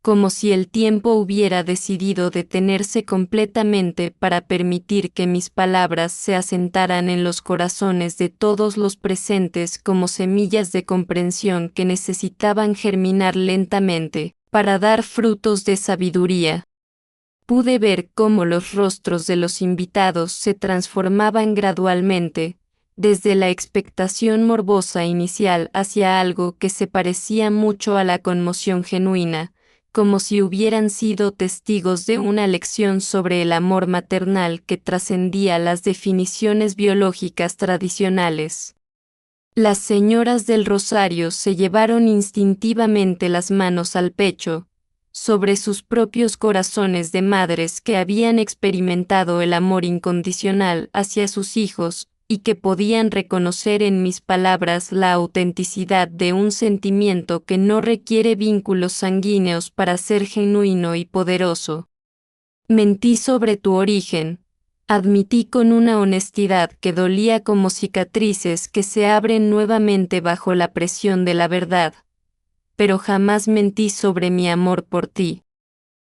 como si el tiempo hubiera decidido detenerse completamente para permitir que mis palabras se asentaran en los corazones de todos los presentes como semillas de comprensión que necesitaban germinar lentamente, para dar frutos de sabiduría. Pude ver cómo los rostros de los invitados se transformaban gradualmente, desde la expectación morbosa inicial hacia algo que se parecía mucho a la conmoción genuina, como si hubieran sido testigos de una lección sobre el amor maternal que trascendía las definiciones biológicas tradicionales. Las señoras del Rosario se llevaron instintivamente las manos al pecho, sobre sus propios corazones de madres que habían experimentado el amor incondicional hacia sus hijos, y que podían reconocer en mis palabras la autenticidad de un sentimiento que no requiere vínculos sanguíneos para ser genuino y poderoso. Mentí sobre tu origen, admití con una honestidad que dolía como cicatrices que se abren nuevamente bajo la presión de la verdad, pero jamás mentí sobre mi amor por ti.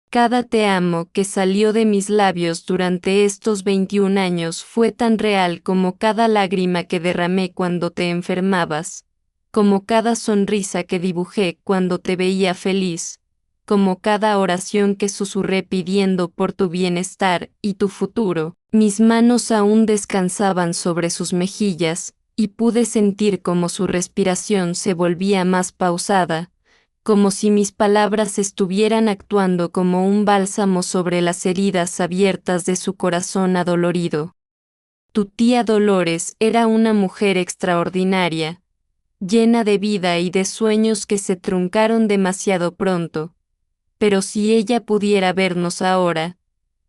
Cada te amo que salió de mis labios durante estos 21 años fue tan real como cada lágrima que derramé cuando te enfermabas, como cada sonrisa que dibujé cuando te veía feliz, como cada oración que susurré pidiendo por tu bienestar y tu futuro. Mis manos aún descansaban sobre sus mejillas, y pude sentir cómo su respiración se volvía más pausada, como si mis palabras estuvieran actuando como un bálsamo sobre las heridas abiertas de su corazón adolorido. Tu tía Dolores era una mujer extraordinaria, llena de vida y de sueños que se truncaron demasiado pronto. Pero si ella pudiera vernos ahora,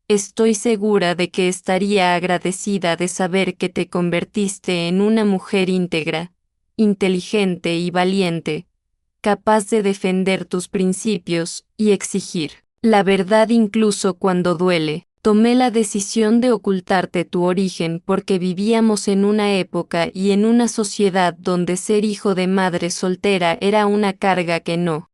estoy segura de que estaría agradecida de saber que te convertiste en una mujer íntegra, inteligente y valiente, capaz de defender tus principios y exigir la verdad incluso cuando duele. Tomé la decisión de ocultarte tu origen porque vivíamos en una época y en una sociedad donde ser hijo de madre soltera era una carga que no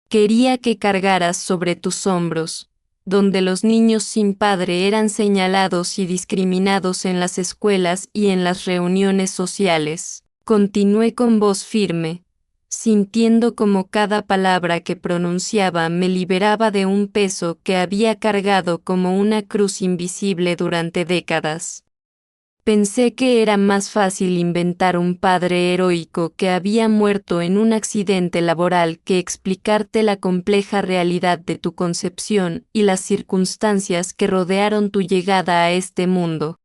quería que cargaras sobre tus hombros, donde los niños sin padre eran señalados y discriminados en las escuelas y en las reuniones sociales. Continué con voz firme, sintiendo como cada palabra que pronunciaba me liberaba de un peso que había cargado como una cruz invisible durante décadas. Pensé que era más fácil inventar un padre heroico que había muerto en un accidente laboral que explicarte la compleja realidad de tu concepción y las circunstancias que rodearon tu llegada a este mundo.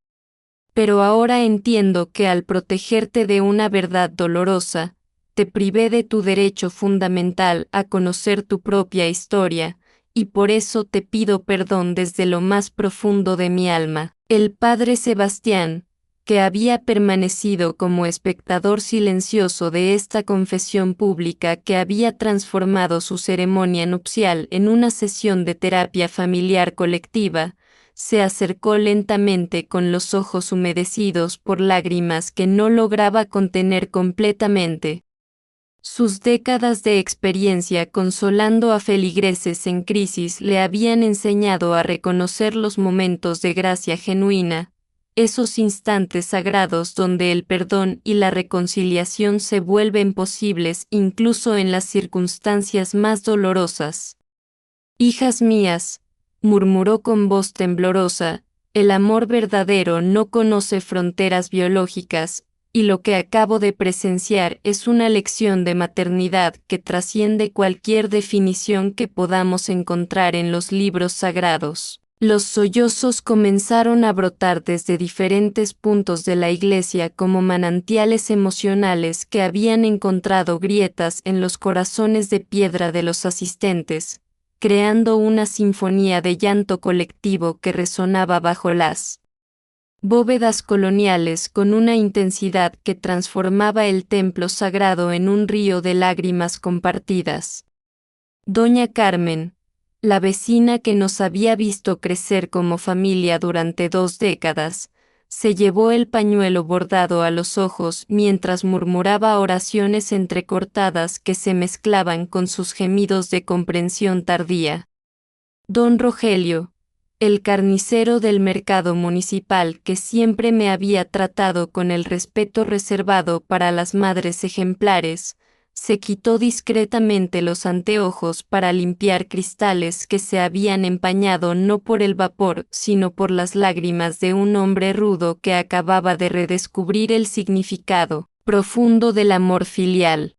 Pero ahora entiendo que al protegerte de una verdad dolorosa, te privé de tu derecho fundamental a conocer tu propia historia, y por eso te pido perdón desde lo más profundo de mi alma. El padre Sebastián, que había permanecido como espectador silencioso de esta confesión pública que había transformado su ceremonia nupcial en una sesión de terapia familiar colectiva, se acercó lentamente con los ojos humedecidos por lágrimas que no lograba contener completamente. Sus décadas de experiencia consolando a feligreses en crisis le habían enseñado a reconocer los momentos de gracia genuina, esos instantes sagrados donde el perdón y la reconciliación se vuelven posibles incluso en las circunstancias más dolorosas. Hijas mías, murmuró con voz temblorosa, el amor verdadero no conoce fronteras biológicas, y lo que acabo de presenciar es una lección de maternidad que trasciende cualquier definición que podamos encontrar en los libros sagrados. Los sollozos comenzaron a brotar desde diferentes puntos de la iglesia como manantiales emocionales que habían encontrado grietas en los corazones de piedra de los asistentes, creando una sinfonía de llanto colectivo que resonaba bajo las bóvedas coloniales con una intensidad que transformaba el templo sagrado en un río de lágrimas compartidas. Doña Carmen, la vecina que nos había visto crecer como familia durante 2 décadas, Se llevó el pañuelo bordado a los ojos mientras murmuraba oraciones entrecortadas que se mezclaban con sus gemidos de comprensión tardía. Don Rogelio, el carnicero del mercado municipal que siempre me había tratado con el respeto reservado para las madres ejemplares, se quitó discretamente los anteojos para limpiar cristales que se habían empañado no por el vapor, sino por las lágrimas de un hombre rudo que acababa de redescubrir el significado profundo del amor filial.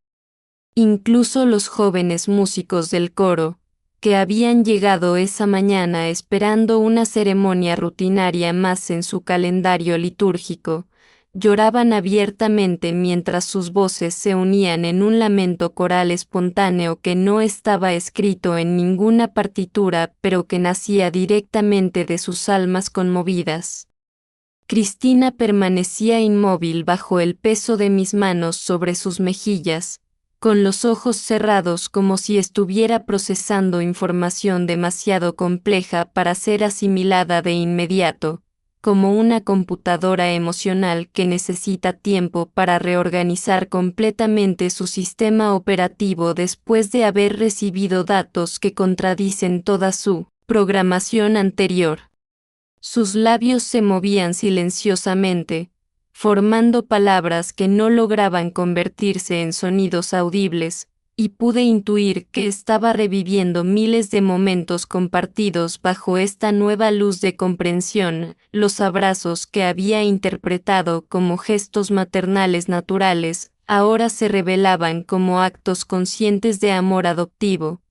Incluso los jóvenes músicos del coro, que habían llegado esa mañana esperando una ceremonia rutinaria más en su calendario litúrgico, lloraban abiertamente mientras sus voces se unían en un lamento coral espontáneo que no estaba escrito en ninguna partitura pero que nacía directamente de sus almas conmovidas. Cristina permanecía inmóvil bajo el peso de mis manos sobre sus mejillas, con los ojos cerrados como si estuviera procesando información demasiado compleja para ser asimilada de inmediato, como una computadora emocional que necesita tiempo para reorganizar completamente su sistema operativo después de haber recibido datos que contradicen toda su programación anterior. Sus labios se movían silenciosamente, formando palabras que no lograban convertirse en sonidos audibles, y pude intuir que estaba reviviendo miles de momentos compartidos bajo esta nueva luz de comprensión. Los abrazos que había interpretado como gestos maternales naturales, ahora se revelaban como actos conscientes de amor adoptivo.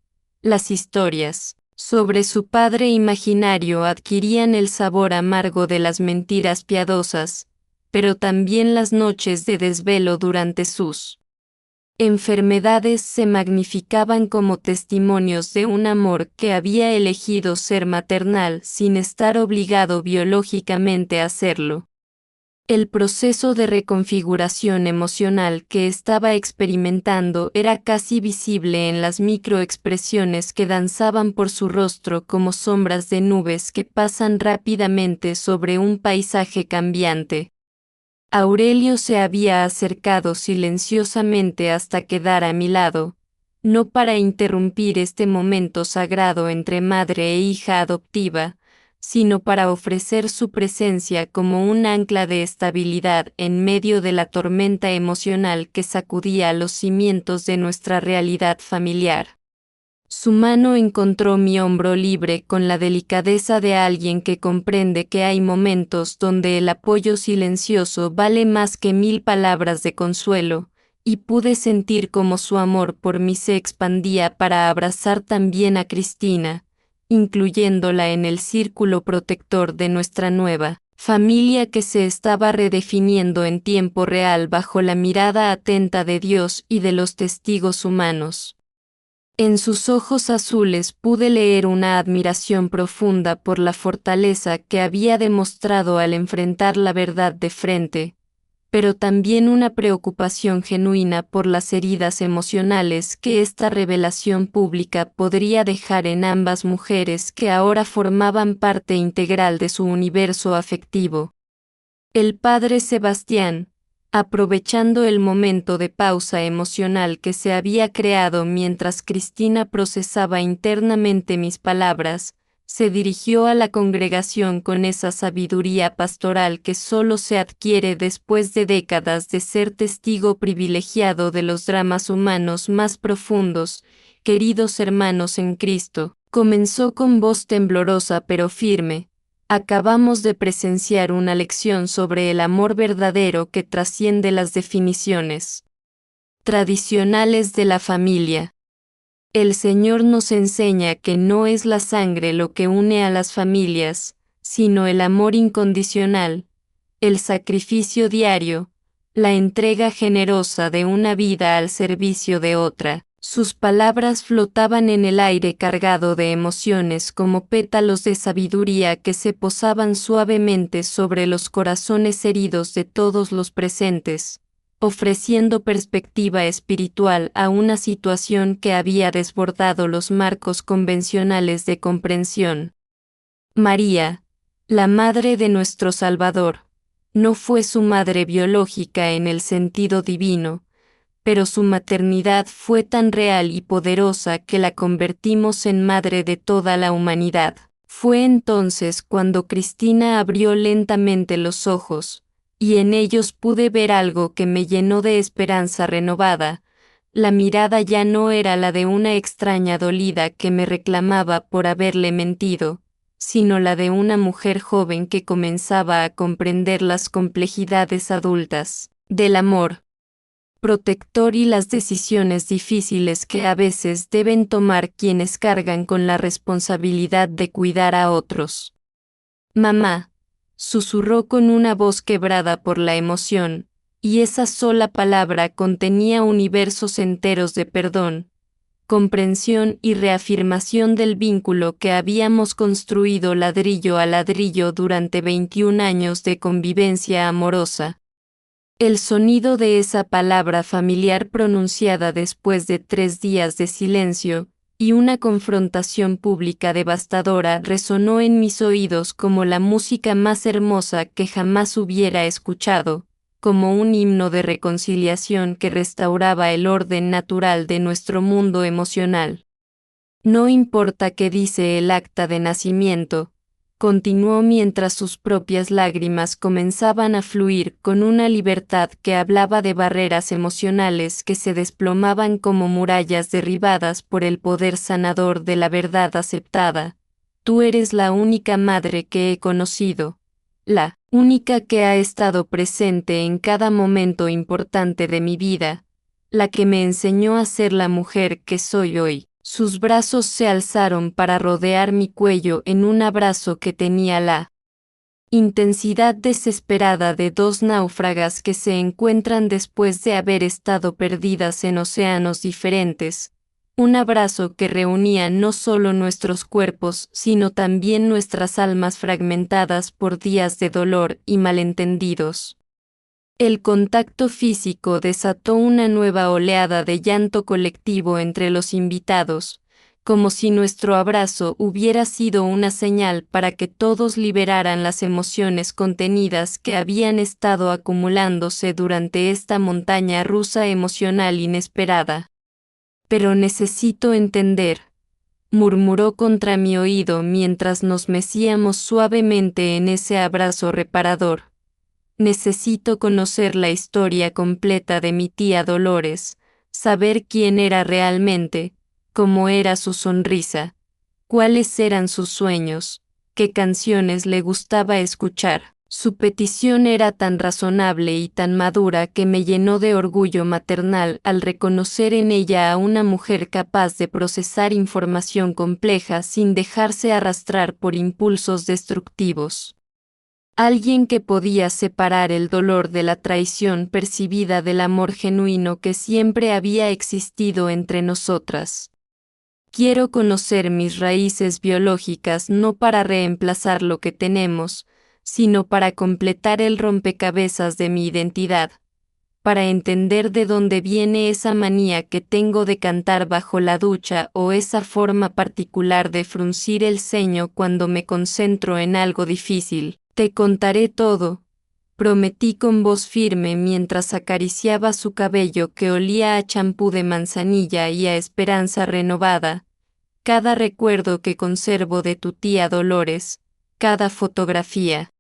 Las historias sobre su padre imaginario adquirían el sabor amargo de las mentiras piadosas, pero también las noches de desvelo durante sus enfermedades se magnificaban como testimonios de un amor que había elegido ser maternal sin estar obligado biológicamente a hacerlo. El proceso de reconfiguración emocional que estaba experimentando era casi visible en las microexpresiones que danzaban por su rostro como sombras de nubes que pasan rápidamente sobre un paisaje cambiante. Aurelio se había acercado silenciosamente hasta quedar a mi lado, no para interrumpir este momento sagrado entre madre e hija adoptiva, sino para ofrecer su presencia como un ancla de estabilidad en medio de la tormenta emocional que sacudía los cimientos de nuestra realidad familiar. Su mano encontró mi hombro libre con la delicadeza de alguien que comprende que hay momentos donde el apoyo silencioso vale más que 1000 palabras de consuelo, y pude sentir cómo su amor por mí se expandía para abrazar también a Cristina, incluyéndola en el círculo protector de nuestra nueva familia que se estaba redefiniendo en tiempo real bajo la mirada atenta de Dios y de los testigos humanos. En sus ojos azules pude leer una admiración profunda por la fortaleza que había demostrado al enfrentar la verdad de frente, pero también una preocupación genuina por las heridas emocionales que esta revelación pública podría dejar en ambas mujeres que ahora formaban parte integral de su universo afectivo. El padre Sebastián, aprovechando el momento de pausa emocional que se había creado mientras Cristina procesaba internamente mis palabras, se dirigió a la congregación con esa sabiduría pastoral que solo se adquiere después de décadas de ser testigo privilegiado de los dramas humanos más profundos. Queridos hermanos en Cristo, comenzó con voz temblorosa pero firme. Acabamos de presenciar una lección sobre el amor verdadero que trasciende las definiciones tradicionales de la familia. El Señor nos enseña que no es la sangre lo que une a las familias, sino el amor incondicional, el sacrificio diario, la entrega generosa de una vida al servicio de otra. Sus palabras flotaban en el aire cargado de emociones como pétalos de sabiduría que se posaban suavemente sobre los corazones heridos de todos los presentes, ofreciendo perspectiva espiritual a una situación que había desbordado los marcos convencionales de comprensión. María, la Madre de nuestro Salvador, No fue su madre biológica en el sentido divino, pero su maternidad fue tan real y poderosa que la convertimos en madre de toda la humanidad. Fue entonces cuando Cristina abrió lentamente los ojos, y en ellos pude ver algo que me llenó de esperanza renovada. La mirada ya no era la de una extraña dolida que me reclamaba por haberle mentido, sino la de una mujer joven que comenzaba a comprender las complejidades adultas del amor protector y las decisiones difíciles que a veces deben tomar quienes cargan con la responsabilidad de cuidar a otros. Mamá, susurró con una voz quebrada por la emoción, y esa sola palabra contenía universos enteros de perdón, comprensión y reafirmación del vínculo que habíamos construido ladrillo a ladrillo durante 21 años de convivencia amorosa. El sonido de esa palabra familiar pronunciada después de 3 días de silencio y una confrontación pública devastadora resonó en mis oídos como la música más hermosa que jamás hubiera escuchado, como un himno de reconciliación que restauraba el orden natural de nuestro mundo emocional. No importa qué dice el acta de nacimiento, continuó mientras sus propias lágrimas comenzaban a fluir con una libertad que hablaba de barreras emocionales que se desplomaban como murallas derribadas por el poder sanador de la verdad aceptada. Tú eres la única madre que he conocido, la única que ha estado presente en cada momento importante de mi vida, la que me enseñó a ser la mujer que soy hoy. Sus brazos se alzaron para rodear mi cuello en un abrazo que tenía la intensidad desesperada de 2 náufragas que se encuentran después de haber estado perdidas en océanos diferentes. Un abrazo que reunía no solo nuestros cuerpos, sino también nuestras almas fragmentadas por días de dolor y malentendidos. El contacto físico desató una nueva oleada de llanto colectivo entre los invitados, como si nuestro abrazo hubiera sido una señal para que todos liberaran las emociones contenidas que habían estado acumulándose durante esta montaña rusa emocional inesperada. Pero necesito entender, murmuró contra mi oído mientras nos mecíamos suavemente en ese abrazo reparador. Necesito conocer la historia completa de mi tía Dolores, saber quién era realmente, cómo era su sonrisa, cuáles eran sus sueños, qué canciones le gustaba escuchar. Su petición era tan razonable y tan madura que me llenó de orgullo maternal al reconocer en ella a una mujer capaz de procesar información compleja sin dejarse arrastrar por impulsos destructivos. Alguien que podía separar el dolor de la traición percibida del amor genuino que siempre había existido entre nosotras. Quiero conocer mis raíces biológicas no para reemplazar lo que tenemos, sino para completar el rompecabezas de mi identidad, para entender de dónde viene esa manía que tengo de cantar bajo la ducha o esa forma particular de fruncir el ceño cuando me concentro en algo difícil. Te contaré todo, prometí con voz firme mientras acariciaba su cabello que olía a champú de manzanilla y a esperanza renovada. Cada recuerdo que conservo de tu tía Dolores, cada fotografía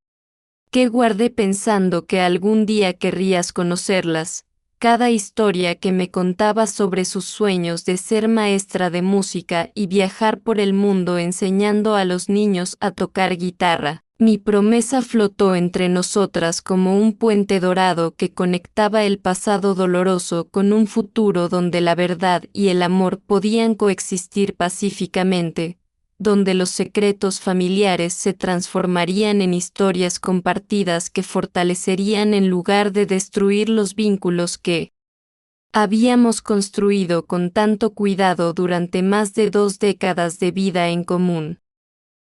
que guardé pensando que algún día querrías conocerlas, cada historia que me contaba sobre sus sueños de ser maestra de música y viajar por el mundo enseñando a los niños a tocar guitarra. Mi promesa flotó entre nosotras como un puente dorado que conectaba el pasado doloroso con un futuro donde la verdad y el amor podían coexistir pacíficamente, donde los secretos familiares se transformarían en historias compartidas que fortalecerían en lugar de destruir los vínculos que habíamos construido con tanto cuidado durante más de 2 décadas de vida en común.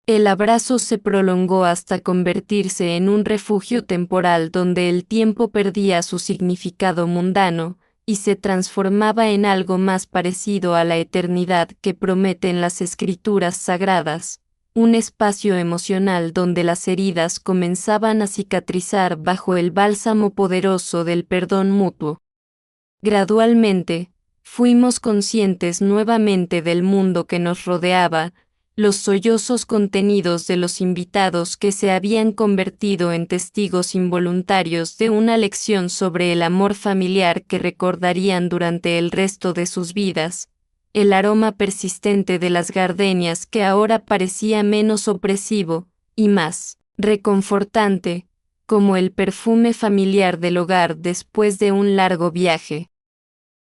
El abrazo se prolongó hasta convertirse en un refugio temporal donde el tiempo perdía su significado mundano y se transformaba en algo más parecido a la eternidad que prometen las escrituras sagradas, un espacio emocional donde las heridas comenzaban a cicatrizar bajo el bálsamo poderoso del perdón mutuo. Gradualmente, fuimos conscientes nuevamente del mundo que nos rodeaba, los sollozos contenidos de los invitados que se habían convertido en testigos involuntarios de una lección sobre el amor familiar que recordarían durante el resto de sus vidas, el aroma persistente de las gardenias que ahora parecía menos opresivo y más reconfortante, como el perfume familiar del hogar después de un largo viaje.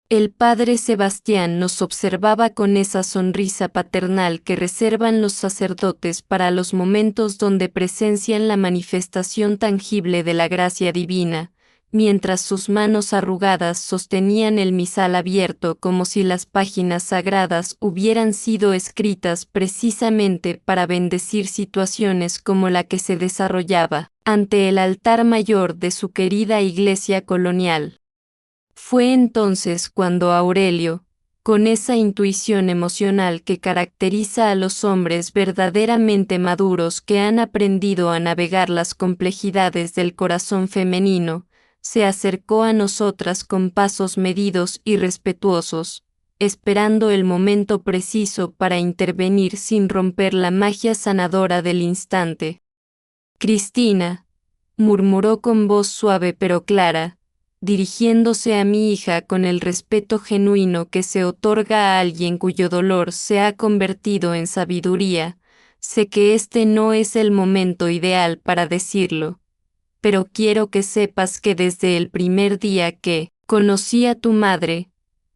El padre Sebastián nos observaba con esa sonrisa paternal que reservan los sacerdotes para los momentos donde presencian la manifestación tangible de la gracia divina, mientras sus manos arrugadas sostenían el misal abierto como si las páginas sagradas hubieran sido escritas precisamente para bendecir situaciones como la que se desarrollaba ante el altar mayor de su querida iglesia colonial. Fue entonces cuando Aurelio, con esa intuición emocional que caracteriza a los hombres verdaderamente maduros que han aprendido a navegar las complejidades del corazón femenino, se acercó a nosotras con pasos medidos y respetuosos, esperando el momento preciso para intervenir sin romper la magia sanadora del instante. «Cristina», murmuró con voz suave pero clara, dirigiéndose a mi hija con el respeto genuino que se otorga a alguien cuyo dolor se ha convertido en sabiduría, sé que este no es el momento ideal para decirlo, pero quiero que sepas que desde el primer día que conocí a tu madre,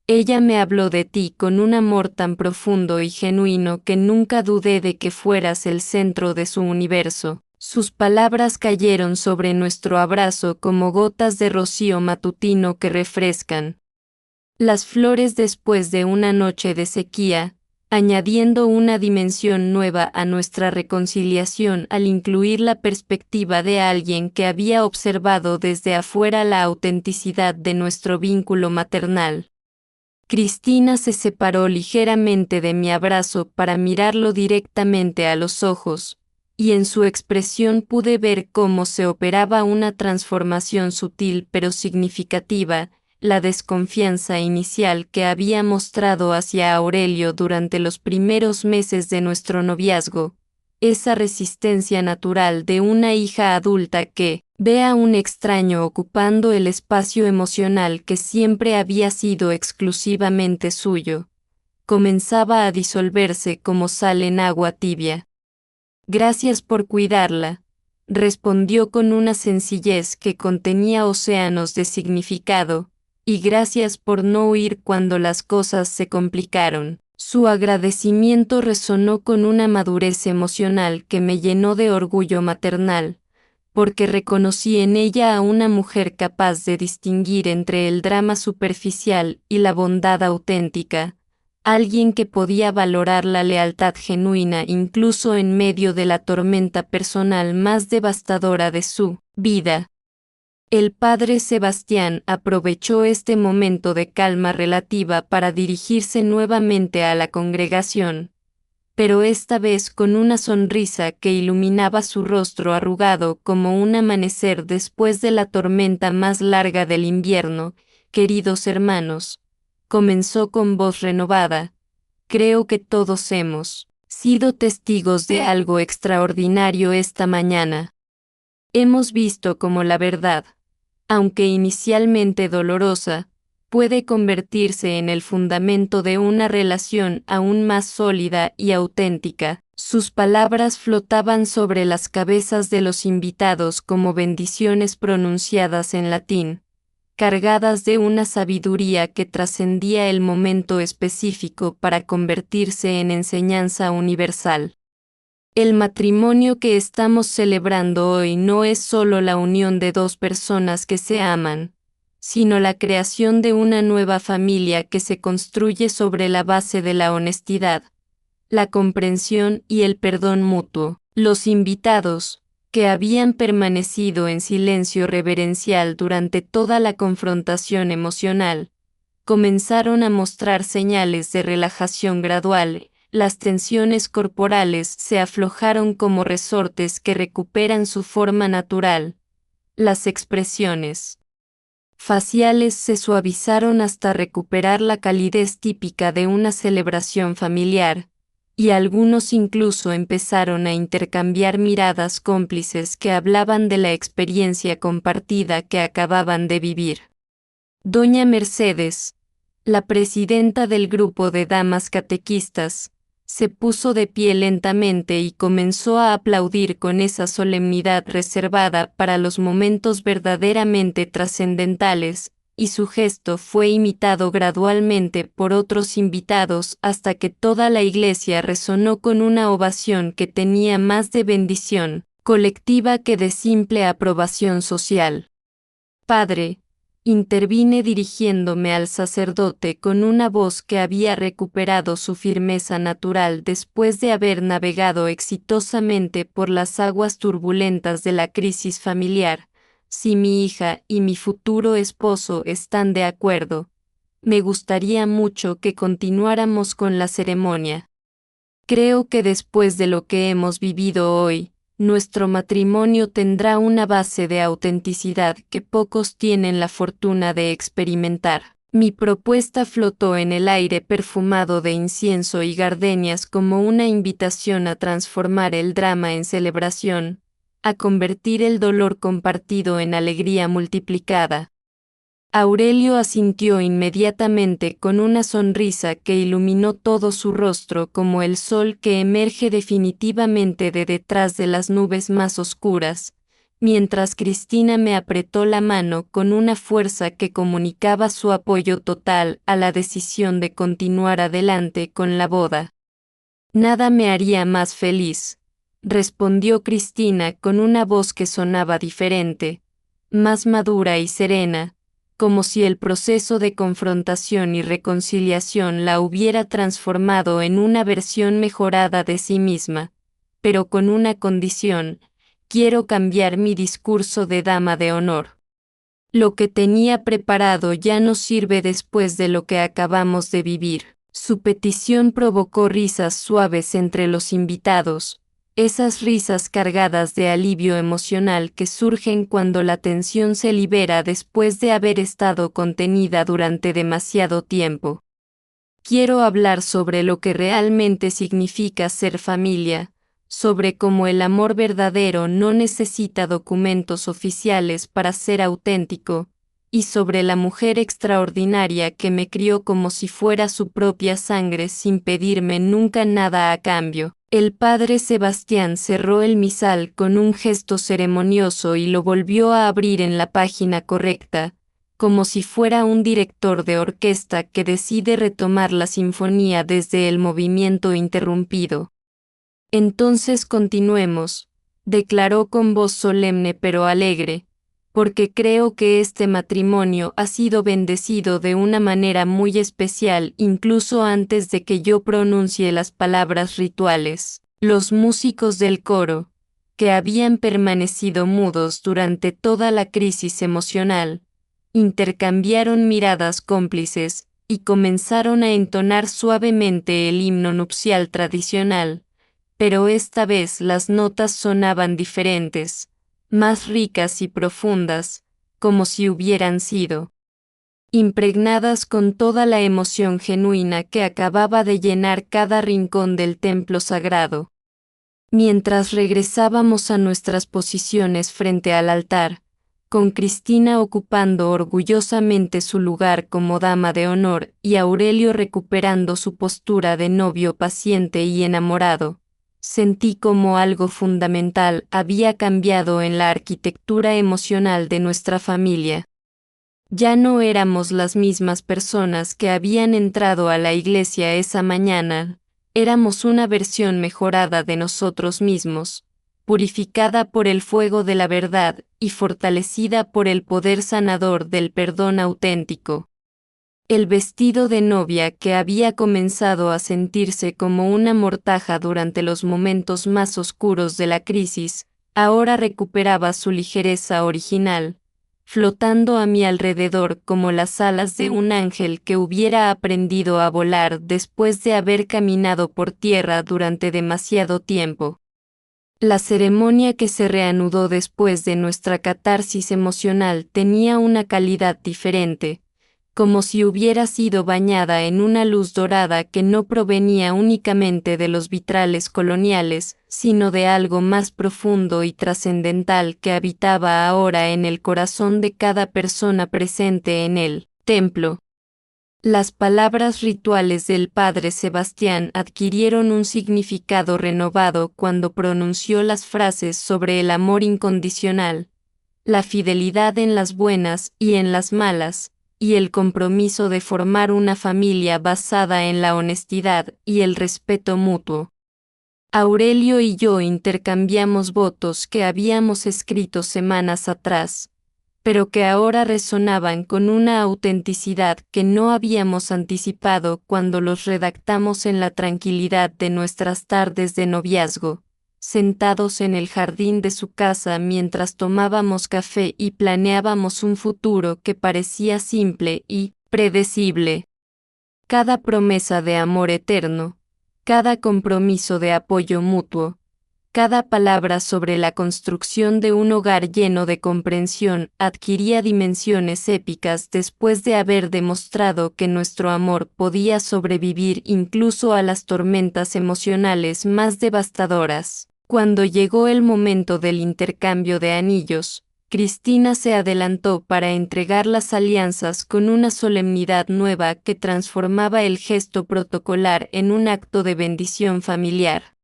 ella me habló de ti con un amor tan profundo y genuino que nunca dudé de que fueras el centro de su universo. Sus palabras cayeron sobre nuestro abrazo como gotas de rocío matutino que refrescan las flores después de una noche de sequía, añadiendo una dimensión nueva a nuestra reconciliación al incluir la perspectiva de alguien que había observado desde afuera la autenticidad de nuestro vínculo maternal. Cristina se separó ligeramente de mi abrazo para mirarlo directamente a los ojos, y en su expresión pude ver cómo se operaba una transformación sutil pero significativa, la desconfianza inicial que había mostrado hacia Aurelio durante los primeros meses de nuestro noviazgo, esa resistencia natural de una hija adulta que ve a un extraño ocupando el espacio emocional que siempre había sido exclusivamente suyo, comenzaba a disolverse como sal en agua tibia. «Gracias por cuidarla», respondió con una sencillez que contenía océanos de significado, «y gracias por no huir cuando las cosas se complicaron». Su agradecimiento resonó con una madurez emocional que me llenó de orgullo maternal, porque reconocí en ella a una mujer capaz de distinguir entre el drama superficial y la bondad auténtica, alguien que podía valorar la lealtad genuina incluso en medio de la tormenta personal más devastadora de su vida. El padre Sebastián aprovechó este momento de calma relativa para dirigirse nuevamente a la congregación, pero esta vez con una sonrisa que iluminaba su rostro arrugado como un amanecer después de la tormenta más larga del invierno. «Queridos hermanos», comenzó con voz renovada, «creo que todos hemos sido testigos de algo extraordinario esta mañana. Hemos visto cómo la verdad, aunque inicialmente dolorosa, puede convertirse en el fundamento de una relación aún más sólida y auténtica». Sus palabras flotaban sobre las cabezas de los invitados como bendiciones pronunciadas en latín, cargadas de una sabiduría que trascendía el momento específico para convertirse en enseñanza universal. El matrimonio que estamos celebrando hoy no es solo la unión de dos personas que se aman, sino la creación de una nueva familia que se construye sobre la base de la honestidad, la comprensión y el perdón mutuo. Los invitados, que habían permanecido en silencio reverencial durante toda la confrontación emocional, comenzaron a mostrar señales de relajación gradual, las tensiones corporales se aflojaron como resortes que recuperan su forma natural. Las expresiones faciales se suavizaron hasta recuperar la calidez típica de una celebración familiar, y algunos incluso empezaron a intercambiar miradas cómplices que hablaban de la experiencia compartida que acababan de vivir. Doña Mercedes, la presidenta del grupo de damas catequistas, se puso de pie lentamente y comenzó a aplaudir con esa solemnidad reservada para los momentos verdaderamente trascendentales, y su gesto fue imitado gradualmente por otros invitados hasta que toda la iglesia resonó con una ovación que tenía más de bendición colectiva que de simple aprobación social. Padre, intervine dirigiéndome al sacerdote con una voz que había recuperado su firmeza natural después de haber navegado exitosamente por las aguas turbulentas de la crisis familiar. Si mi hija y mi futuro esposo están de acuerdo, me gustaría mucho que continuáramos con la ceremonia. Creo que después de lo que hemos vivido hoy, nuestro matrimonio tendrá una base de autenticidad que pocos tienen la fortuna de experimentar. Mi propuesta flotó en el aire perfumado de incienso y gardenias como una invitación a transformar el drama en celebración, a convertir el dolor compartido en alegría multiplicada. Aurelio asintió inmediatamente con una sonrisa que iluminó todo su rostro como el sol que emerge definitivamente de detrás de las nubes más oscuras, mientras Cristina me apretó la mano con una fuerza que comunicaba su apoyo total a la decisión de continuar adelante con la boda. Nada me haría más feliz, respondió Cristina con una voz que sonaba diferente, más madura y serena, como si el proceso de confrontación y reconciliación la hubiera transformado en una versión mejorada de sí misma, pero con una condición: quiero cambiar mi discurso de dama de honor. Lo que tenía preparado ya no sirve después de lo que acabamos de vivir. Su petición provocó risas suaves entre los invitados, esas risas cargadas de alivio emocional que surgen cuando la tensión se libera después de haber estado contenida durante demasiado tiempo. Quiero hablar sobre lo que realmente significa ser familia, sobre cómo el amor verdadero no necesita documentos oficiales para ser auténtico, y sobre la mujer extraordinaria que me crió como si fuera su propia sangre sin pedirme nunca nada a cambio. El padre Sebastián cerró el misal con un gesto ceremonioso y lo volvió a abrir en la página correcta, como si fuera un director de orquesta que decide retomar la sinfonía desde el movimiento interrumpido. Entonces continuemos, declaró con voz solemne pero alegre, porque creo que este matrimonio ha sido bendecido de una manera muy especial incluso antes de que yo pronuncie las palabras rituales. Los músicos del coro, que habían permanecido mudos durante toda la crisis emocional, intercambiaron miradas cómplices y comenzaron a entonar suavemente el himno nupcial tradicional, pero esta vez las notas sonaban diferentes, más ricas y profundas, como si hubieran sido impregnadas con toda la emoción genuina que acababa de llenar cada rincón del templo sagrado. Mientras regresábamos a nuestras posiciones frente al altar, con Cristina ocupando orgullosamente su lugar como dama de honor y Aurelio recuperando su postura de novio paciente y enamorado, sentí como algo fundamental había cambiado en la arquitectura emocional de nuestra familia. Ya no éramos las mismas personas que habían entrado a la iglesia esa mañana, éramos una versión mejorada de nosotros mismos, purificada por el fuego de la verdad y fortalecida por el poder sanador del perdón auténtico. El vestido de novia que había comenzado a sentirse como una mortaja durante los momentos más oscuros de la crisis, ahora recuperaba su ligereza original, flotando a mi alrededor como las alas de un ángel que hubiera aprendido a volar después de haber caminado por tierra durante demasiado tiempo. La ceremonia que se reanudó después de nuestra catarsis emocional tenía una calidad diferente, como si hubiera sido bañada en una luz dorada que no provenía únicamente de los vitrales coloniales, sino de algo más profundo y trascendental que habitaba ahora en el corazón de cada persona presente en el templo. Las palabras rituales del padre Sebastián adquirieron un significado renovado cuando pronunció las frases sobre el amor incondicional, la fidelidad en las buenas y en las malas, y el compromiso de formar una familia basada en la honestidad y el respeto mutuo. Aurelio y yo intercambiamos votos que habíamos escrito semanas atrás, pero que ahora resonaban con una autenticidad que no habíamos anticipado cuando los redactamos en la tranquilidad de nuestras tardes de noviazgo, sentados en el jardín de su casa mientras tomábamos café y planeábamos un futuro que parecía simple y predecible. Cada promesa de amor eterno, cada compromiso de apoyo mutuo, cada palabra sobre la construcción de un hogar lleno de comprensión adquiría dimensiones épicas después de haber demostrado que nuestro amor podía sobrevivir incluso a las tormentas emocionales más devastadoras. Cuando llegó el momento del intercambio de anillos, Cristina se adelantó para entregar las alianzas con una solemnidad nueva que transformaba el gesto protocolar en un acto de bendición familiar.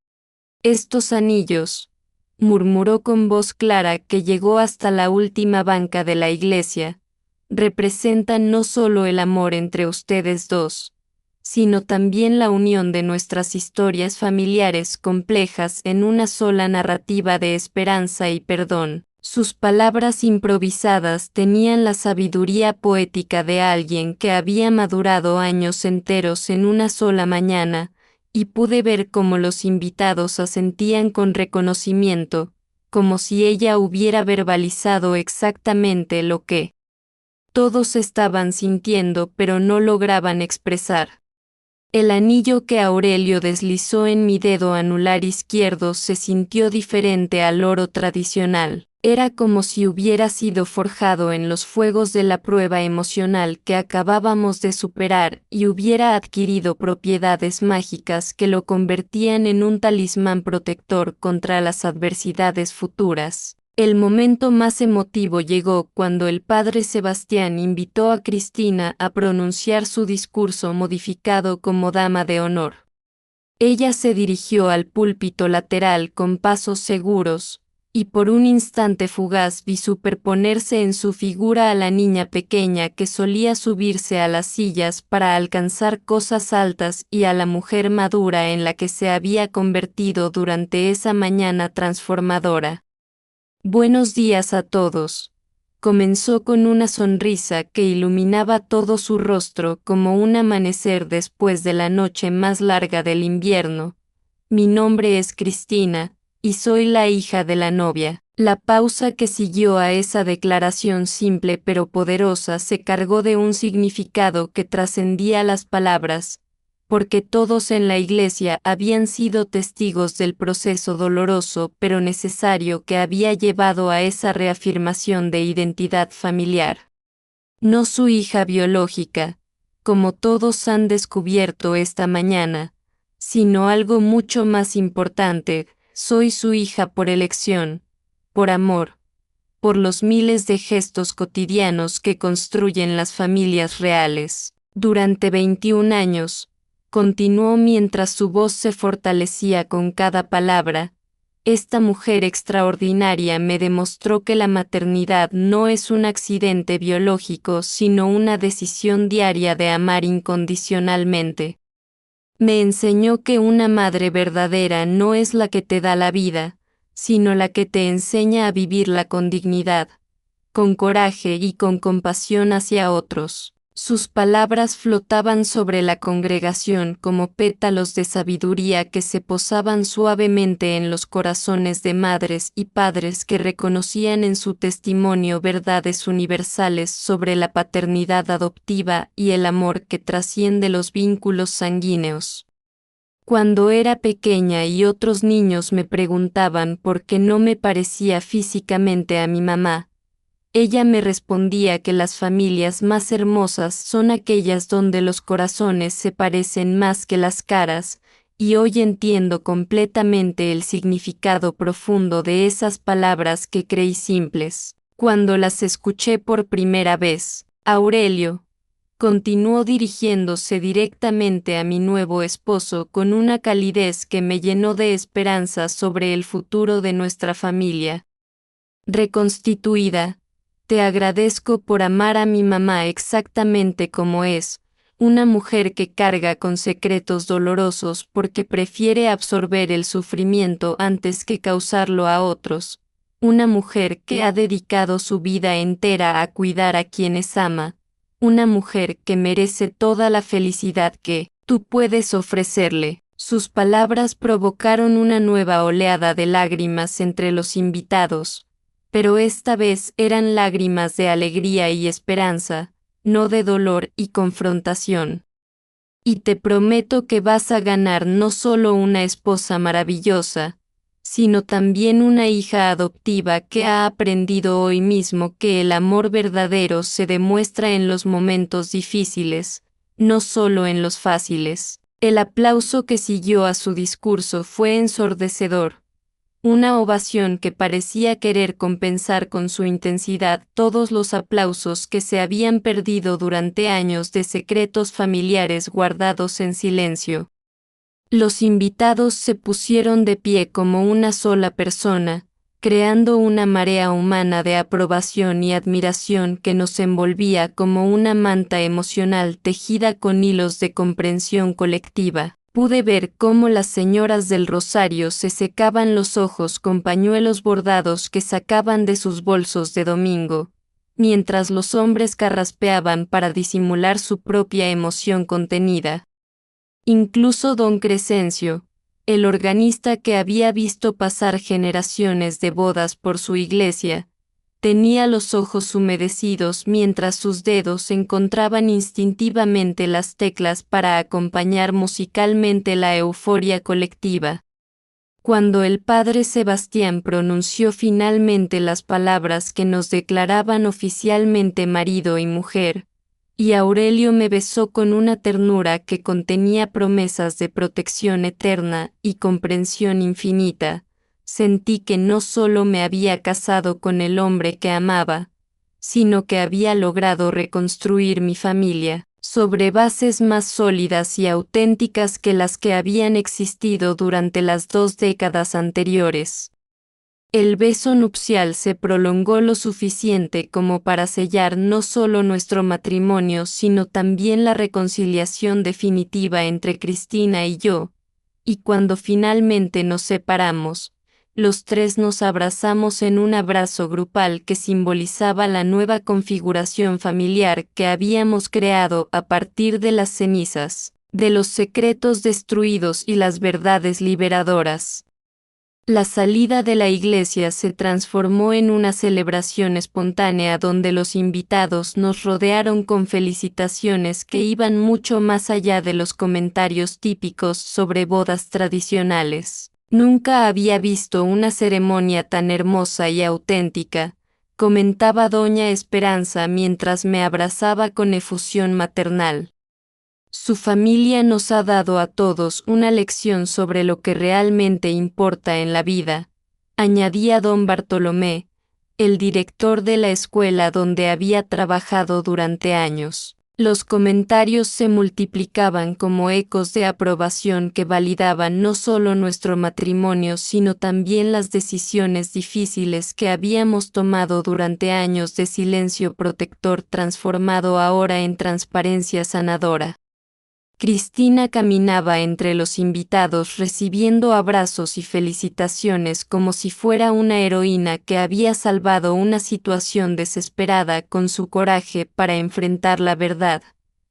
«Estos anillos», murmuró con voz clara que llegó hasta la última banca de la iglesia, «representan no solo el amor entre ustedes dos, sino también la unión de nuestras historias familiares complejas en una sola narrativa de esperanza y perdón». Sus palabras improvisadas tenían la sabiduría poética de alguien que había madurado años enteros en una sola mañana, y pude ver cómo los invitados asentían con reconocimiento, como si ella hubiera verbalizado exactamente lo que todos estaban sintiendo pero no lograban expresar. El anillo que Aurelio deslizó en mi dedo anular izquierdo se sintió diferente al oro tradicional. Era como si hubiera sido forjado en los fuegos de la prueba emocional que acabábamos de superar y hubiera adquirido propiedades mágicas que lo convertían en un talismán protector contra las adversidades futuras. El momento más emotivo llegó cuando el padre Sebastián invitó a Cristina a pronunciar su discurso modificado como dama de honor. Ella se dirigió al púlpito lateral con pasos seguros, y por un instante fugaz vi superponerse en su figura a la niña pequeña que solía subirse a las sillas para alcanzar cosas altas y a la mujer madura en la que se había convertido durante esa mañana transformadora. «Buenos días a todos», comenzó con una sonrisa que iluminaba todo su rostro como un amanecer después de la noche más larga del invierno. «Mi nombre es Cristina, y soy la hija de la novia». La pausa que siguió a esa declaración simple pero poderosa se cargó de un significado que trascendía las palabras, porque todos en la iglesia habían sido testigos del proceso doloroso pero necesario que había llevado a esa reafirmación de identidad familiar. No su hija biológica, como todos han descubierto esta mañana, sino algo mucho más importante: soy su hija por elección, por amor, por los miles de gestos cotidianos que construyen las familias reales. Durante 21 años, continuó mientras su voz se fortalecía con cada palabra, esta mujer extraordinaria me demostró que la maternidad no es un accidente biológico sino una decisión diaria de amar incondicionalmente. Me enseñó que una madre verdadera no es la que te da la vida, sino la que te enseña a vivirla con dignidad, con coraje y con compasión hacia otros. Sus palabras flotaban sobre la congregación como pétalos de sabiduría que se posaban suavemente en los corazones de madres y padres que reconocían en su testimonio verdades universales sobre la paternidad adoptiva y el amor que trasciende los vínculos sanguíneos. Cuando era pequeña y otros niños me preguntaban por qué no me parecía físicamente a mi mamá, ella me respondía que las familias más hermosas son aquellas donde los corazones se parecen más que las caras, y hoy entiendo completamente el significado profundo de esas palabras que creí simples. Cuando las escuché por primera vez, Aurelio continuó dirigiéndose directamente a mi nuevo esposo con una calidez que me llenó de esperanza sobre el futuro de nuestra familia. Reconstituida, te agradezco por amar a mi mamá exactamente como es, una mujer que carga con secretos dolorosos porque prefiere absorber el sufrimiento antes que causarlo a otros, una mujer que ha dedicado su vida entera a cuidar a quienes ama, una mujer que merece toda la felicidad que tú puedes ofrecerle. Sus palabras provocaron una nueva oleada de lágrimas entre los invitados, pero esta vez eran lágrimas de alegría y esperanza, no de dolor y confrontación. Y te prometo que vas a ganar no solo una esposa maravillosa, sino también una hija adoptiva que ha aprendido hoy mismo que el amor verdadero se demuestra en los momentos difíciles, no solo en los fáciles. El aplauso que siguió a su discurso fue ensordecedor. Una ovación que parecía querer compensar con su intensidad todos los aplausos que se habían perdido durante años de secretos familiares guardados en silencio. Los invitados se pusieron de pie como una sola persona, creando una marea humana de aprobación y admiración que nos envolvía como una manta emocional tejida con hilos de comprensión colectiva. Pude ver cómo las señoras del Rosario se secaban los ojos con pañuelos bordados que sacaban de sus bolsos de domingo, mientras los hombres carraspeaban para disimular su propia emoción contenida. Incluso don Crescencio, el organista que había visto pasar generaciones de bodas por su iglesia, tenía los ojos humedecidos mientras sus dedos encontraban instintivamente las teclas para acompañar musicalmente la euforia colectiva. Cuando el padre Sebastián pronunció finalmente las palabras que nos declaraban oficialmente marido y mujer, y Aurelio me besó con una ternura que contenía promesas de protección eterna y comprensión infinita, sentí que no solo me había casado con el hombre que amaba, sino que había logrado reconstruir mi familia, sobre bases más sólidas y auténticas que las que habían existido durante las 2 décadas anteriores. El beso nupcial se prolongó lo suficiente como para sellar no solo nuestro matrimonio sino también la reconciliación definitiva entre Cristina y yo, y cuando finalmente nos separamos, los tres nos abrazamos en un abrazo grupal que simbolizaba la nueva configuración familiar que habíamos creado a partir de las cenizas, de los secretos destruidos y las verdades liberadoras. La salida de la iglesia se transformó en una celebración espontánea donde los invitados nos rodearon con felicitaciones que iban mucho más allá de los comentarios típicos sobre bodas tradicionales. Nunca había visto una ceremonia tan hermosa y auténtica, comentaba doña Esperanza mientras me abrazaba con efusión maternal. Su familia nos ha dado a todos una lección sobre lo que realmente importa en la vida, añadía don Bartolomé, el director de la escuela donde había trabajado durante años. Los comentarios se multiplicaban como ecos de aprobación que validaban no solo nuestro matrimonio sino también las decisiones difíciles que habíamos tomado durante años de silencio protector transformado ahora en transparencia sanadora. Cristina caminaba entre los invitados recibiendo abrazos y felicitaciones como si fuera una heroína que había salvado una situación desesperada con su coraje para enfrentar la verdad,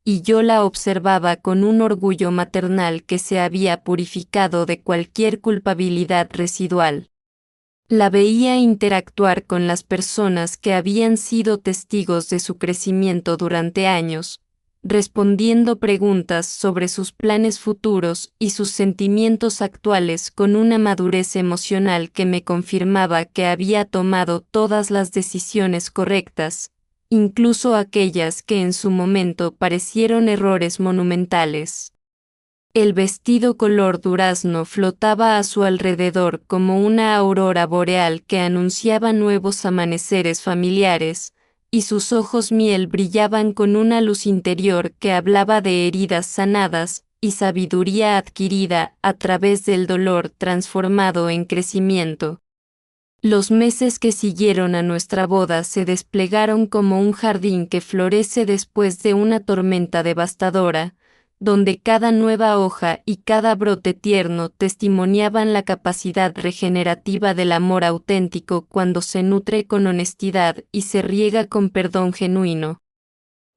y yo la observaba con un orgullo maternal que se había purificado de cualquier culpabilidad residual. La veía interactuar con las personas que habían sido testigos de su crecimiento durante años, respondiendo preguntas sobre sus planes futuros y sus sentimientos actuales con una madurez emocional que me confirmaba que había tomado todas las decisiones correctas, incluso aquellas que en su momento parecieron errores monumentales. El vestido color durazno flotaba a su alrededor como una aurora boreal que anunciaba nuevos amaneceres familiares, y sus ojos miel brillaban con una luz interior que hablaba de heridas sanadas y sabiduría adquirida a través del dolor transformado en crecimiento. Los meses que siguieron a nuestra boda se desplegaron como un jardín que florece después de una tormenta devastadora, donde cada nueva hoja y cada brote tierno testimoniaban la capacidad regenerativa del amor auténtico cuando se nutre con honestidad y se riega con perdón genuino.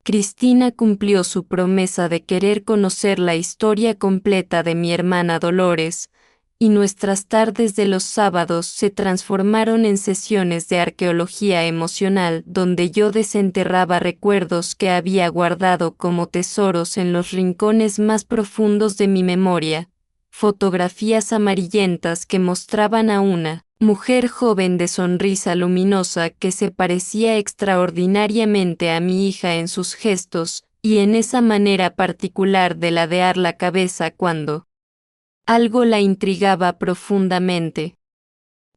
Cristina cumplió su promesa de querer conocer la historia completa de mi hermana Dolores, y nuestras tardes de los sábados se transformaron en sesiones de arqueología emocional donde yo desenterraba recuerdos que había guardado como tesoros en los rincones más profundos de mi memoria, fotografías amarillentas que mostraban a una mujer joven de sonrisa luminosa que se parecía extraordinariamente a mi hija en sus gestos y en esa manera particular de ladear la cabeza cuando algo la intrigaba profundamente.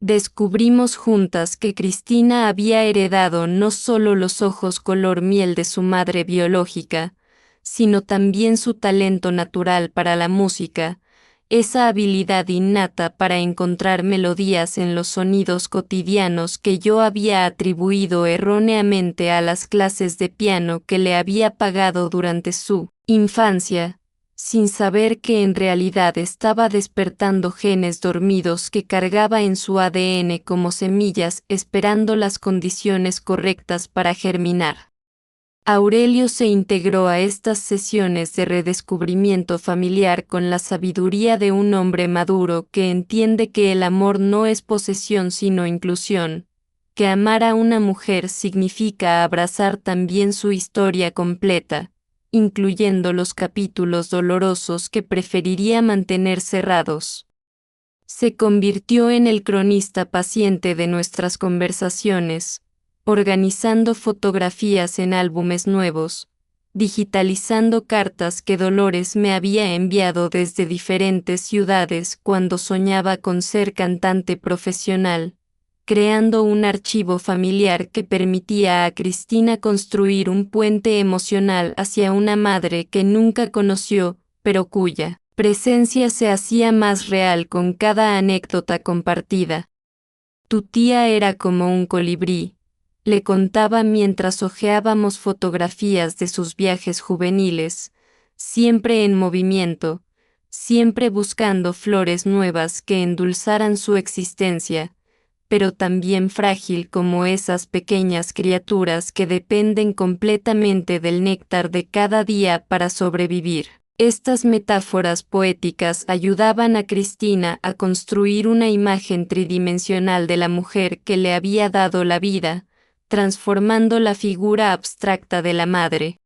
Descubrimos juntas que Cristina había heredado no solo los ojos color miel de su madre biológica, sino también su talento natural para la música, esa habilidad innata para encontrar melodías en los sonidos cotidianos que yo había atribuido erróneamente a las clases de piano que le había pagado durante su infancia, sin saber que en realidad estaba despertando genes dormidos que cargaba en su ADN como semillas esperando las condiciones correctas para germinar. Aurelio se integró a estas sesiones de redescubrimiento familiar con la sabiduría de un hombre maduro que entiende que el amor no es posesión sino inclusión, que amar a una mujer significa abrazar también su historia completa, incluyendo los capítulos dolorosos que preferiría mantener cerrados. Se convirtió en el cronista paciente de nuestras conversaciones, organizando fotografías en álbumes nuevos, digitalizando cartas que Dolores me había enviado desde diferentes ciudades cuando soñaba con ser cantante profesional, creando un archivo familiar que permitía a Cristina construir un puente emocional hacia una madre que nunca conoció, pero cuya presencia se hacía más real con cada anécdota compartida. Tu tía era como un colibrí, le contaba mientras hojeábamos fotografías de sus viajes juveniles, siempre en movimiento, siempre buscando flores nuevas que endulzaran su existencia, pero también frágil como esas pequeñas criaturas que dependen completamente del néctar de cada día para sobrevivir. Estas metáforas poéticas ayudaban a Cristina a construir una imagen tridimensional de la mujer que le había dado la vida, transformando la figura abstracta de la madre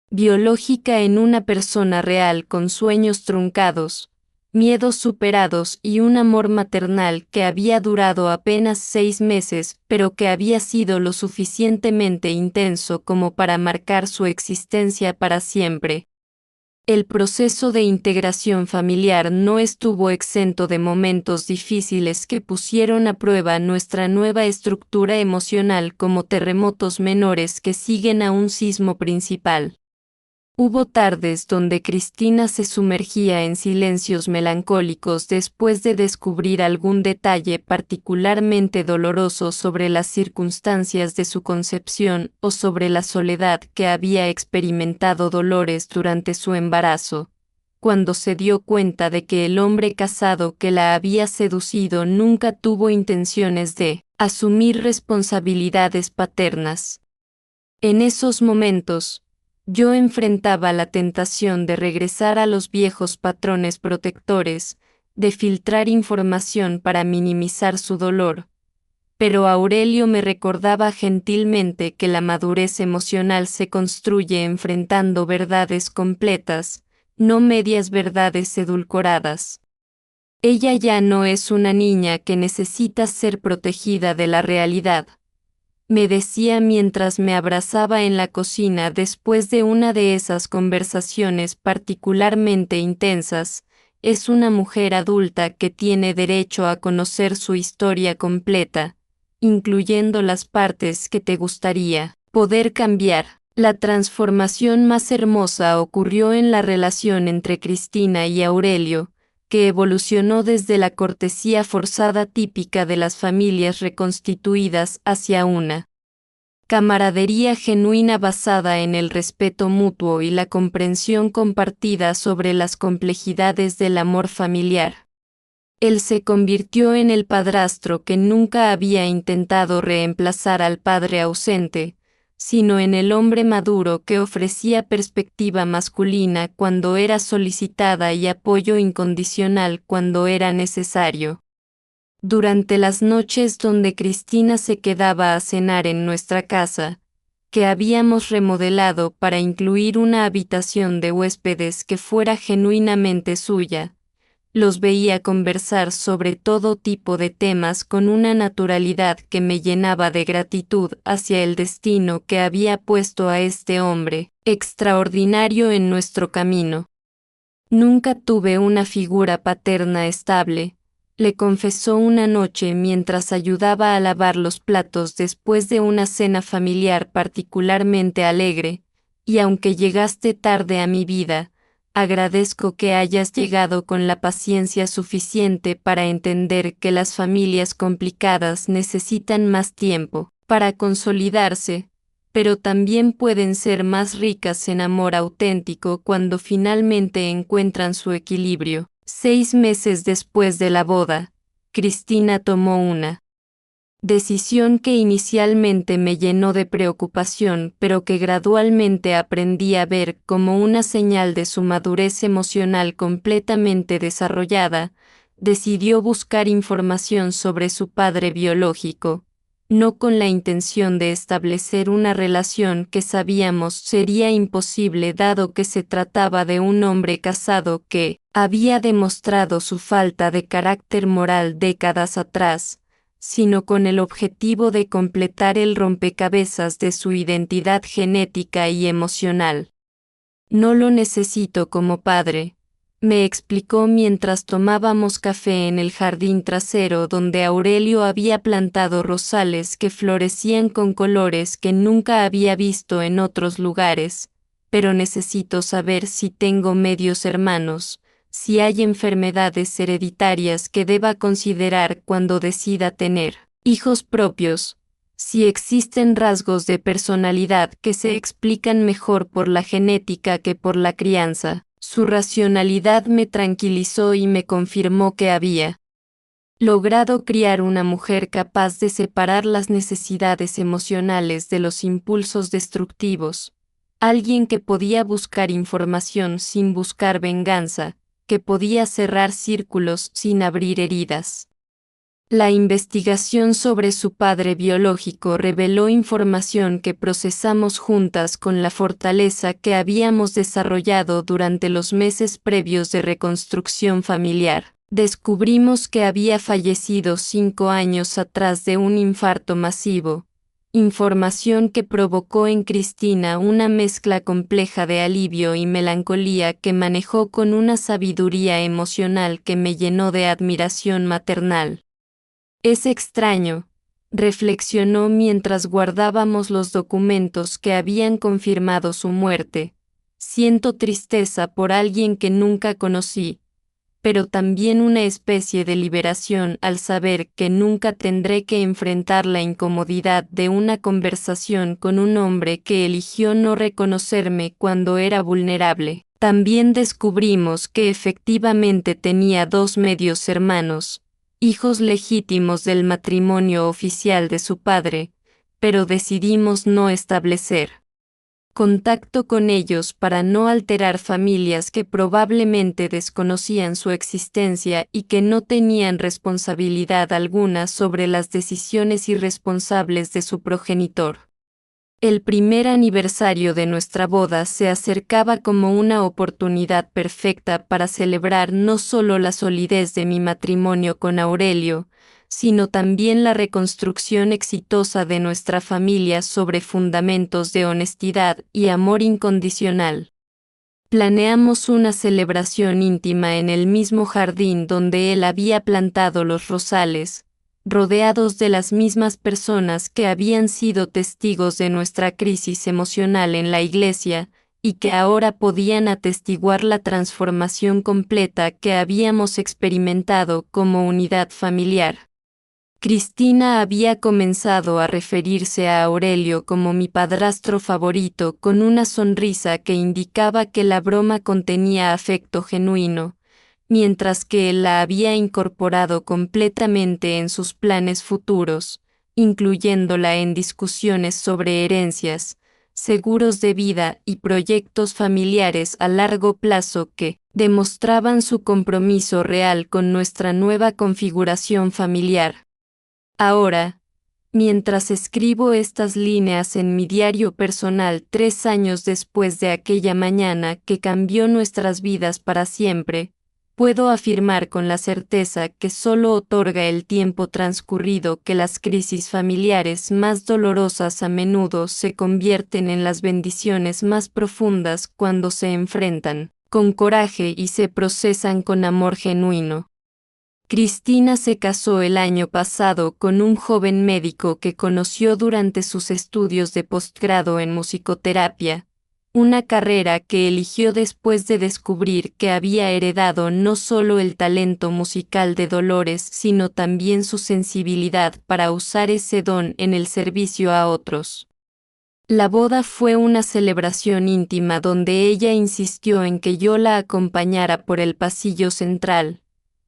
biológica en una persona real con sueños truncados, miedos superados y un amor maternal que había durado apenas 6 meses, pero que había sido lo suficientemente intenso como para marcar su existencia para siempre. El proceso de integración familiar no estuvo exento de momentos difíciles que pusieron a prueba nuestra nueva estructura emocional como terremotos menores que siguen a un sismo principal. Hubo tardes donde Cristina se sumergía en silencios melancólicos después de descubrir algún detalle particularmente doloroso sobre las circunstancias de su concepción o sobre la soledad que había experimentado Dolores durante su embarazo, cuando se dio cuenta de que el hombre casado que la había seducido nunca tuvo intenciones de asumir responsabilidades paternas. En esos momentos, yo enfrentaba la tentación de regresar a los viejos patrones protectores, de filtrar información para minimizar su dolor. Pero Aurelio me recordaba gentilmente que la madurez emocional se construye enfrentando verdades completas, no medias verdades edulcoradas. Ella ya no es una niña que necesita ser protegida de la realidad, me decía mientras me abrazaba en la cocina después de una de esas conversaciones particularmente intensas. Es una mujer adulta que tiene derecho a conocer su historia completa, incluyendo las partes que te gustaría poder cambiar. La transformación más hermosa ocurrió en la relación entre Cristina y Aurelio, que evolucionó desde la cortesía forzada típica de las familias reconstituidas hacia una camaradería genuina basada en el respeto mutuo y la comprensión compartida sobre las complejidades del amor familiar. Él se convirtió en el padrastro que nunca había intentado reemplazar al padre ausente, sino en el hombre maduro que ofrecía perspectiva masculina cuando era solicitada y apoyo incondicional cuando era necesario. Durante las noches donde Cristina se quedaba a cenar en nuestra casa, que habíamos remodelado para incluir una habitación de huéspedes que fuera genuinamente suya, los veía conversar sobre todo tipo de temas con una naturalidad que me llenaba de gratitud hacia el destino que había puesto a este hombre extraordinario en nuestro camino. Nunca tuve una figura paterna estable, le confesó una noche mientras ayudaba a lavar los platos después de una cena familiar particularmente alegre, y aunque llegaste tarde a mi vida, agradezco que hayas llegado con la paciencia suficiente para entender que las familias complicadas necesitan más tiempo para consolidarse, pero también pueden ser más ricas en amor auténtico cuando finalmente encuentran su equilibrio. 6 meses después de la boda, Cristina tomó una decisión que inicialmente me llenó de preocupación, pero que gradualmente aprendí a ver como una señal de su madurez emocional completamente desarrollada. Decidió buscar información sobre su padre biológico, no con la intención de establecer una relación que sabíamos sería imposible dado que se trataba de un hombre casado que había demostrado su falta de carácter moral décadas atrás, sino con el objetivo de completar el rompecabezas de su identidad genética y emocional. No lo necesito como padre, me explicó mientras tomábamos café en el jardín trasero donde Aurelio había plantado rosales que florecían con colores que nunca había visto en otros lugares, pero necesito saber si tengo medios hermanos, si hay enfermedades hereditarias que deba considerar cuando decida tener hijos propios, si existen rasgos de personalidad que se explican mejor por la genética que por la crianza. Su racionalidad me tranquilizó y me confirmó que había logrado criar una mujer capaz de separar las necesidades emocionales de los impulsos destructivos, alguien que podía buscar información sin buscar venganza, que podía cerrar círculos sin abrir heridas. La investigación sobre su padre biológico reveló información que procesamos juntas con la fortaleza que habíamos desarrollado durante los meses previos de reconstrucción familiar. Descubrimos que había fallecido 5 años atrás de un infarto masivo, información que provocó en Cristina una mezcla compleja de alivio y melancolía que manejó con una sabiduría emocional que me llenó de admiración maternal. Es extraño, reflexionó mientras guardábamos los documentos que habían confirmado su muerte. Siento tristeza por alguien que nunca conocí, pero también una especie de liberación al saber que nunca tendré que enfrentar la incomodidad de una conversación con un hombre que eligió no reconocerme cuando era vulnerable. También descubrimos que efectivamente tenía 2 medios hermanos, hijos legítimos del matrimonio oficial de su padre, pero decidimos no establecer contacto con ellos para no alterar familias que probablemente desconocían su existencia y que no tenían responsabilidad alguna sobre las decisiones irresponsables de su progenitor. El primer aniversario de nuestra boda se acercaba como una oportunidad perfecta para celebrar no solo la solidez de mi matrimonio con Aurelio, sino también la reconstrucción exitosa de nuestra familia sobre fundamentos de honestidad y amor incondicional. Planeamos una celebración íntima en el mismo jardín donde él había plantado los rosales, rodeados de las mismas personas que habían sido testigos de nuestra crisis emocional en la iglesia, y que ahora podían atestiguar la transformación completa que habíamos experimentado como unidad familiar. Cristina había comenzado a referirse a Aurelio como mi padrastro favorito con una sonrisa que indicaba que la broma contenía afecto genuino, mientras que él la había incorporado completamente en sus planes futuros, incluyéndola en discusiones sobre herencias, seguros de vida y proyectos familiares a largo plazo que demostraban su compromiso real con nuestra nueva configuración familiar. Ahora, mientras escribo estas líneas en mi diario personal 3 años después de aquella mañana que cambió nuestras vidas para siempre, puedo afirmar con la certeza que solo otorga el tiempo transcurrido que las crisis familiares más dolorosas a menudo se convierten en las bendiciones más profundas cuando se enfrentan con coraje y se procesan con amor genuino. Cristina se casó el año pasado con un joven médico que conoció durante sus estudios de posgrado en musicoterapia, una carrera que eligió después de descubrir que había heredado no solo el talento musical de Dolores, sino también su sensibilidad para usar ese don en el servicio a otros. La boda fue una celebración íntima donde ella insistió en que yo la acompañara por el pasillo central,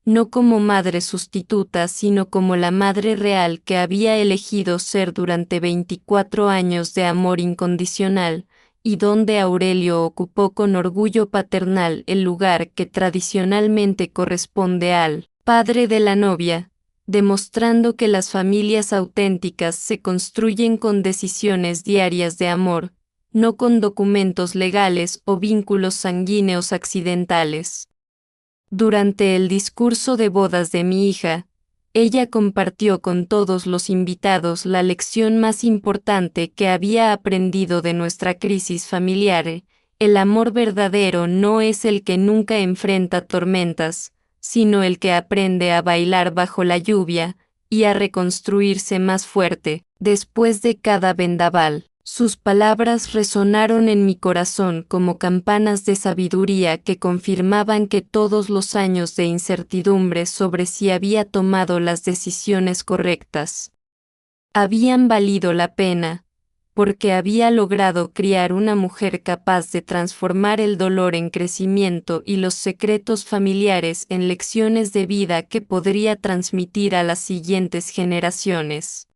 no como madre sustituta sino como la madre real que había elegido ser durante 24 años de amor incondicional, y donde Aurelio ocupó con orgullo paternal el lugar que tradicionalmente corresponde al padre de la novia, demostrando que las familias auténticas se construyen con decisiones diarias de amor, no con documentos legales o vínculos sanguíneos accidentales. Durante el discurso de bodas de mi hija, ella compartió con todos los invitados la lección más importante que había aprendido de nuestra crisis familiar: el amor verdadero no es el que nunca enfrenta tormentas, sino el que aprende a bailar bajo la lluvia y a reconstruirse más fuerte después de cada vendaval. Sus palabras resonaron en mi corazón como campanas de sabiduría que confirmaban que todos los años de incertidumbre sobre si había tomado las decisiones correctas habían valido la pena, porque había logrado criar una mujer capaz de transformar el dolor en crecimiento y los secretos familiares en lecciones de vida que podría transmitir a las siguientes generaciones.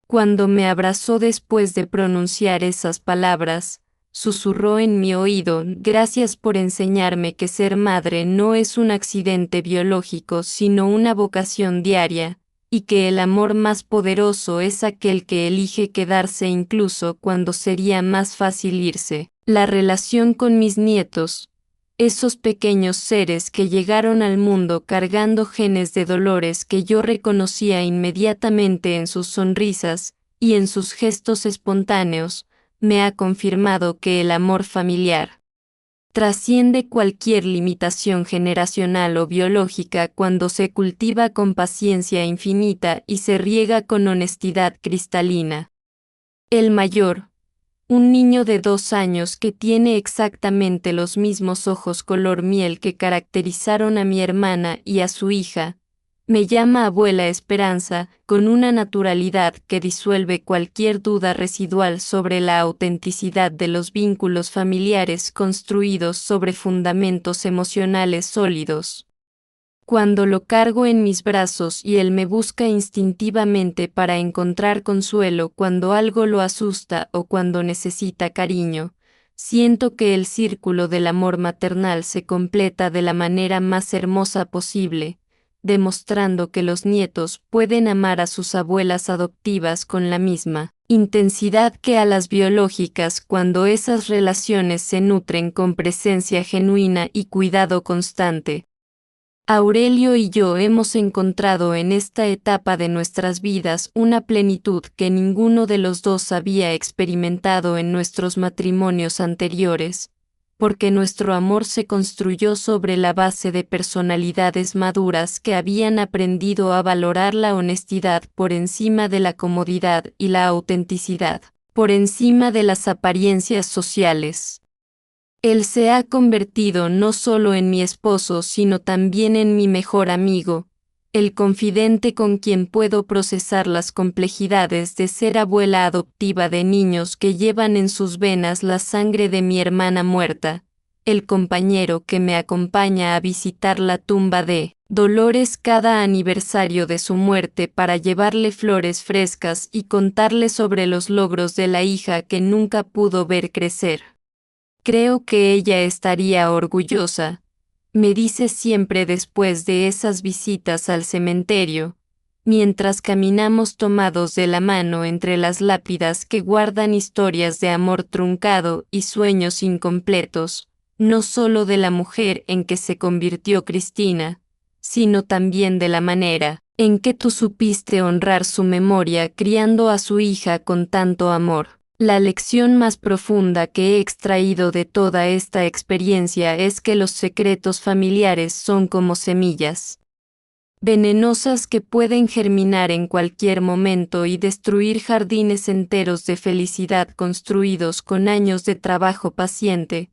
Cuando me abrazó después de pronunciar esas palabras, susurró en mi oído: gracias por enseñarme que ser madre no es un accidente biológico sino una vocación diaria, y que el amor más poderoso es aquel que elige quedarse incluso cuando sería más fácil irse. La relación con mis nietos, esos pequeños seres que llegaron al mundo cargando genes de Dolores que yo reconocía inmediatamente en sus sonrisas y en sus gestos espontáneos, me ha confirmado que el amor familiar trasciende cualquier limitación generacional o biológica cuando se cultiva con paciencia infinita y se riega con honestidad cristalina. El mayor, un niño de 2 años que tiene exactamente los mismos ojos color miel que caracterizaron a mi hermana y a su hija, Me llama abuela Esperanza, con una naturalidad que disuelve cualquier duda residual sobre la autenticidad de los vínculos familiares construidos sobre fundamentos emocionales sólidos. Cuando lo cargo en mis brazos y él me busca instintivamente para encontrar consuelo cuando algo lo asusta o cuando necesita cariño, siento que el círculo del amor maternal se completa de la manera más hermosa posible, demostrando que los nietos pueden amar a sus abuelas adoptivas con la misma intensidad que a las biológicas cuando esas relaciones se nutren con presencia genuina y cuidado constante. Aurelio y yo hemos encontrado en esta etapa de nuestras vidas una plenitud que ninguno de los dos había experimentado en nuestros matrimonios anteriores, porque nuestro amor se construyó sobre la base de personalidades maduras que habían aprendido a valorar la honestidad por encima de la comodidad y la autenticidad, por encima de las apariencias sociales. Él se ha convertido no solo en mi esposo, sino también en mi mejor amigo, el confidente con quien puedo procesar las complejidades de ser abuela adoptiva de niños que llevan en sus venas la sangre de mi hermana muerta, el compañero que me acompaña a visitar la tumba de Dolores cada aniversario de su muerte para llevarle flores frescas y contarle sobre los logros de la hija que nunca pudo ver crecer. Creo que ella estaría orgullosa, me dice siempre después de esas visitas al cementerio, mientras caminamos tomados de la mano entre las lápidas que guardan historias de amor truncado y sueños incompletos, no solo de la mujer en que se convirtió Cristina, sino también de la manera en que tú supiste honrar su memoria criando a su hija con tanto amor. La lección más profunda que he extraído de toda esta experiencia es que los secretos familiares son como semillas venenosas que pueden germinar en cualquier momento y destruir jardines enteros de felicidad construidos con años de trabajo paciente,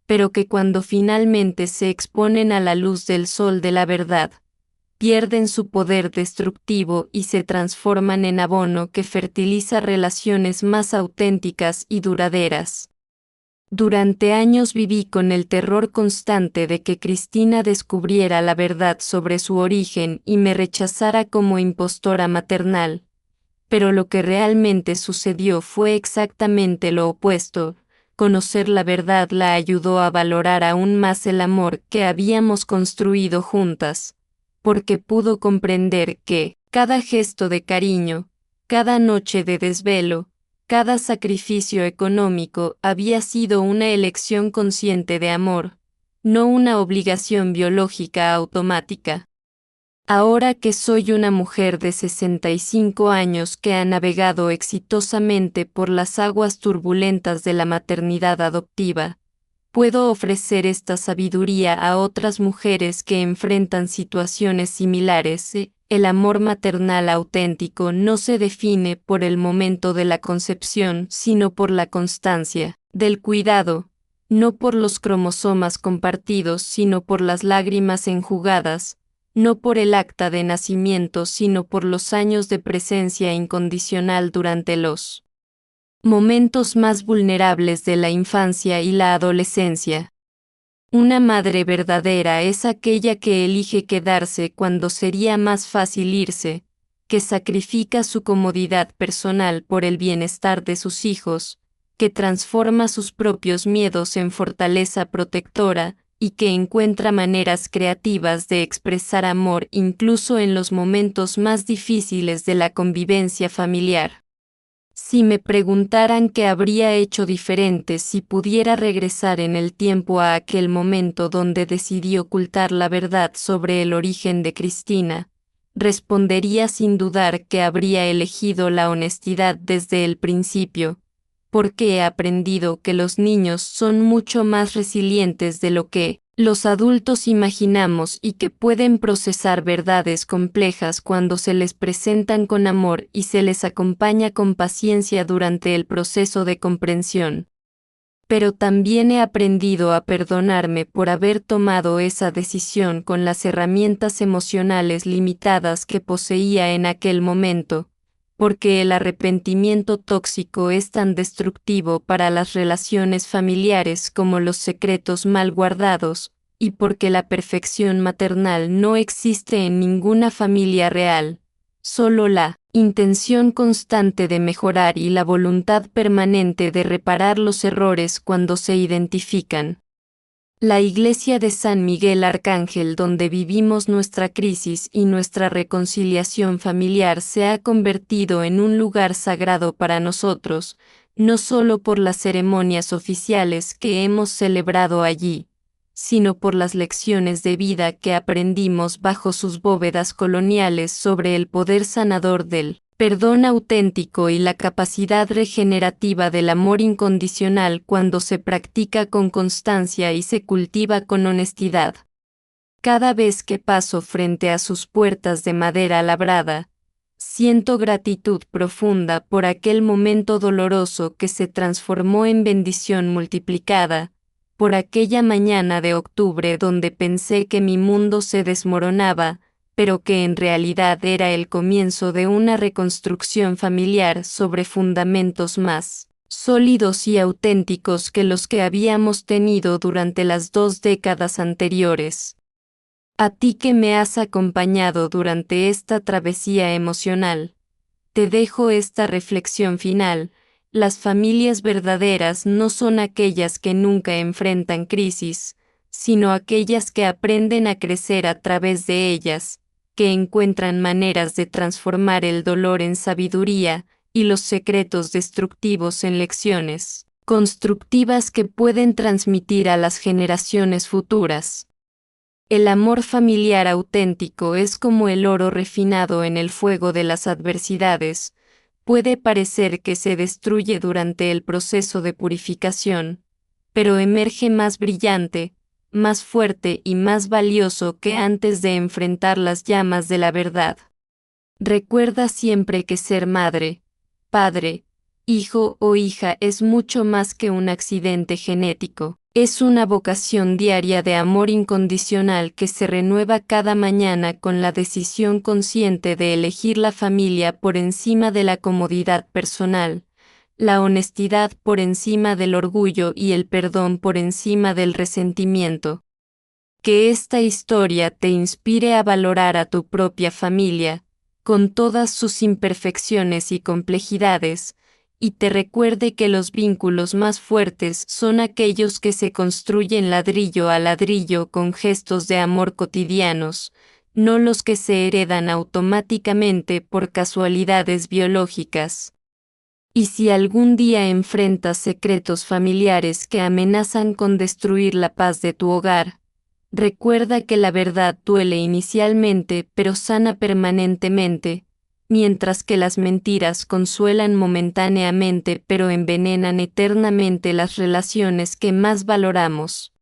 pero que cuando finalmente se exponen a la luz del sol de la verdad, pierden su poder destructivo y se transforman en abono que fertiliza relaciones más auténticas y duraderas. Durante años viví con el terror constante de que Cristina descubriera la verdad sobre su origen y me rechazara como impostora maternal, pero lo que realmente sucedió fue exactamente lo opuesto. Conocer la verdad la ayudó a valorar aún más el amor que habíamos construido juntas, porque pudo comprender que cada gesto de cariño, cada noche de desvelo, cada sacrificio económico había sido una elección consciente de amor, no una obligación biológica automática. Ahora que soy una mujer de 65 años que ha navegado exitosamente por las aguas turbulentas de la maternidad adoptiva, puedo ofrecer esta sabiduría a otras mujeres que enfrentan situaciones similares. El amor maternal auténtico no se define por el momento de la concepción, sino por la constancia del cuidado, no por los cromosomas compartidos, sino por las lágrimas enjugadas, no por el acta de nacimiento, sino por los años de presencia incondicional durante los momentos más vulnerables de la infancia y la adolescencia. Una madre verdadera es aquella que elige quedarse cuando sería más fácil irse, que sacrifica su comodidad personal por el bienestar de sus hijos, que transforma sus propios miedos en fortaleza protectora, y que encuentra maneras creativas de expresar amor incluso en los momentos más difíciles de la convivencia familiar. Si me preguntaran qué habría hecho diferente si pudiera regresar en el tiempo a aquel momento donde decidí ocultar la verdad sobre el origen de Cristina, respondería sin dudar que habría elegido la honestidad desde el principio, porque he aprendido que los niños son mucho más resilientes de lo que los adultos imaginamos y que pueden procesar verdades complejas cuando se les presentan con amor y se les acompaña con paciencia durante el proceso de comprensión. Pero también he aprendido a perdonarme por haber tomado esa decisión con las herramientas emocionales limitadas que poseía en aquel momento, porque el arrepentimiento tóxico es tan destructivo para las relaciones familiares como los secretos mal guardados, y porque la perfección maternal no existe en ninguna familia real. Solo la intención constante de mejorar y la voluntad permanente de reparar los errores cuando se identifican. La iglesia de San Miguel Arcángel, donde vivimos nuestra crisis y nuestra reconciliación familiar, se ha convertido en un lugar sagrado para nosotros, no solo por las ceremonias oficiales que hemos celebrado allí, sino por las lecciones de vida que aprendimos bajo sus bóvedas coloniales sobre el poder sanador del perdón auténtico y la capacidad regenerativa del amor incondicional cuando se practica con constancia y se cultiva con honestidad. Cada vez que paso frente a sus puertas de madera labrada, siento gratitud profunda por aquel momento doloroso que se transformó en bendición multiplicada, por aquella mañana de octubre donde pensé que mi mundo se desmoronaba, pero que en realidad era el comienzo de una reconstrucción familiar sobre fundamentos más sólidos y auténticos que los que habíamos tenido durante las 2 décadas anteriores. A ti que me has acompañado durante esta travesía emocional, te dejo esta reflexión final. Las familias verdaderas no son aquellas que nunca enfrentan crisis, sino aquellas que aprenden a crecer a través de ellas, que encuentran maneras de transformar el dolor en sabiduría y los secretos destructivos en lecciones constructivas que pueden transmitir a las generaciones futuras. El amor familiar auténtico es como el oro refinado en el fuego de las adversidades. Puede parecer que se destruye durante el proceso de purificación, pero emerge más brillante, más fuerte y más valioso que antes de enfrentar las llamas de la verdad. Recuerda siempre que ser madre, padre, hijo o hija es mucho más que un accidente genético. Es una vocación diaria de amor incondicional que se renueva cada mañana con la decisión consciente de elegir la familia por encima de la comodidad personal, la honestidad por encima del orgullo y el perdón por encima del resentimiento. Que esta historia te inspire a valorar a tu propia familia, con todas sus imperfecciones y complejidades, y te recuerde que los vínculos más fuertes son aquellos que se construyen ladrillo a ladrillo con gestos de amor cotidianos, no los que se heredan automáticamente por casualidades biológicas. Y si algún día enfrentas secretos familiares que amenazan con destruir la paz de tu hogar, recuerda que la verdad duele inicialmente pero sana permanentemente, mientras que las mentiras consuelan momentáneamente pero envenenan eternamente las relaciones que más valoramos.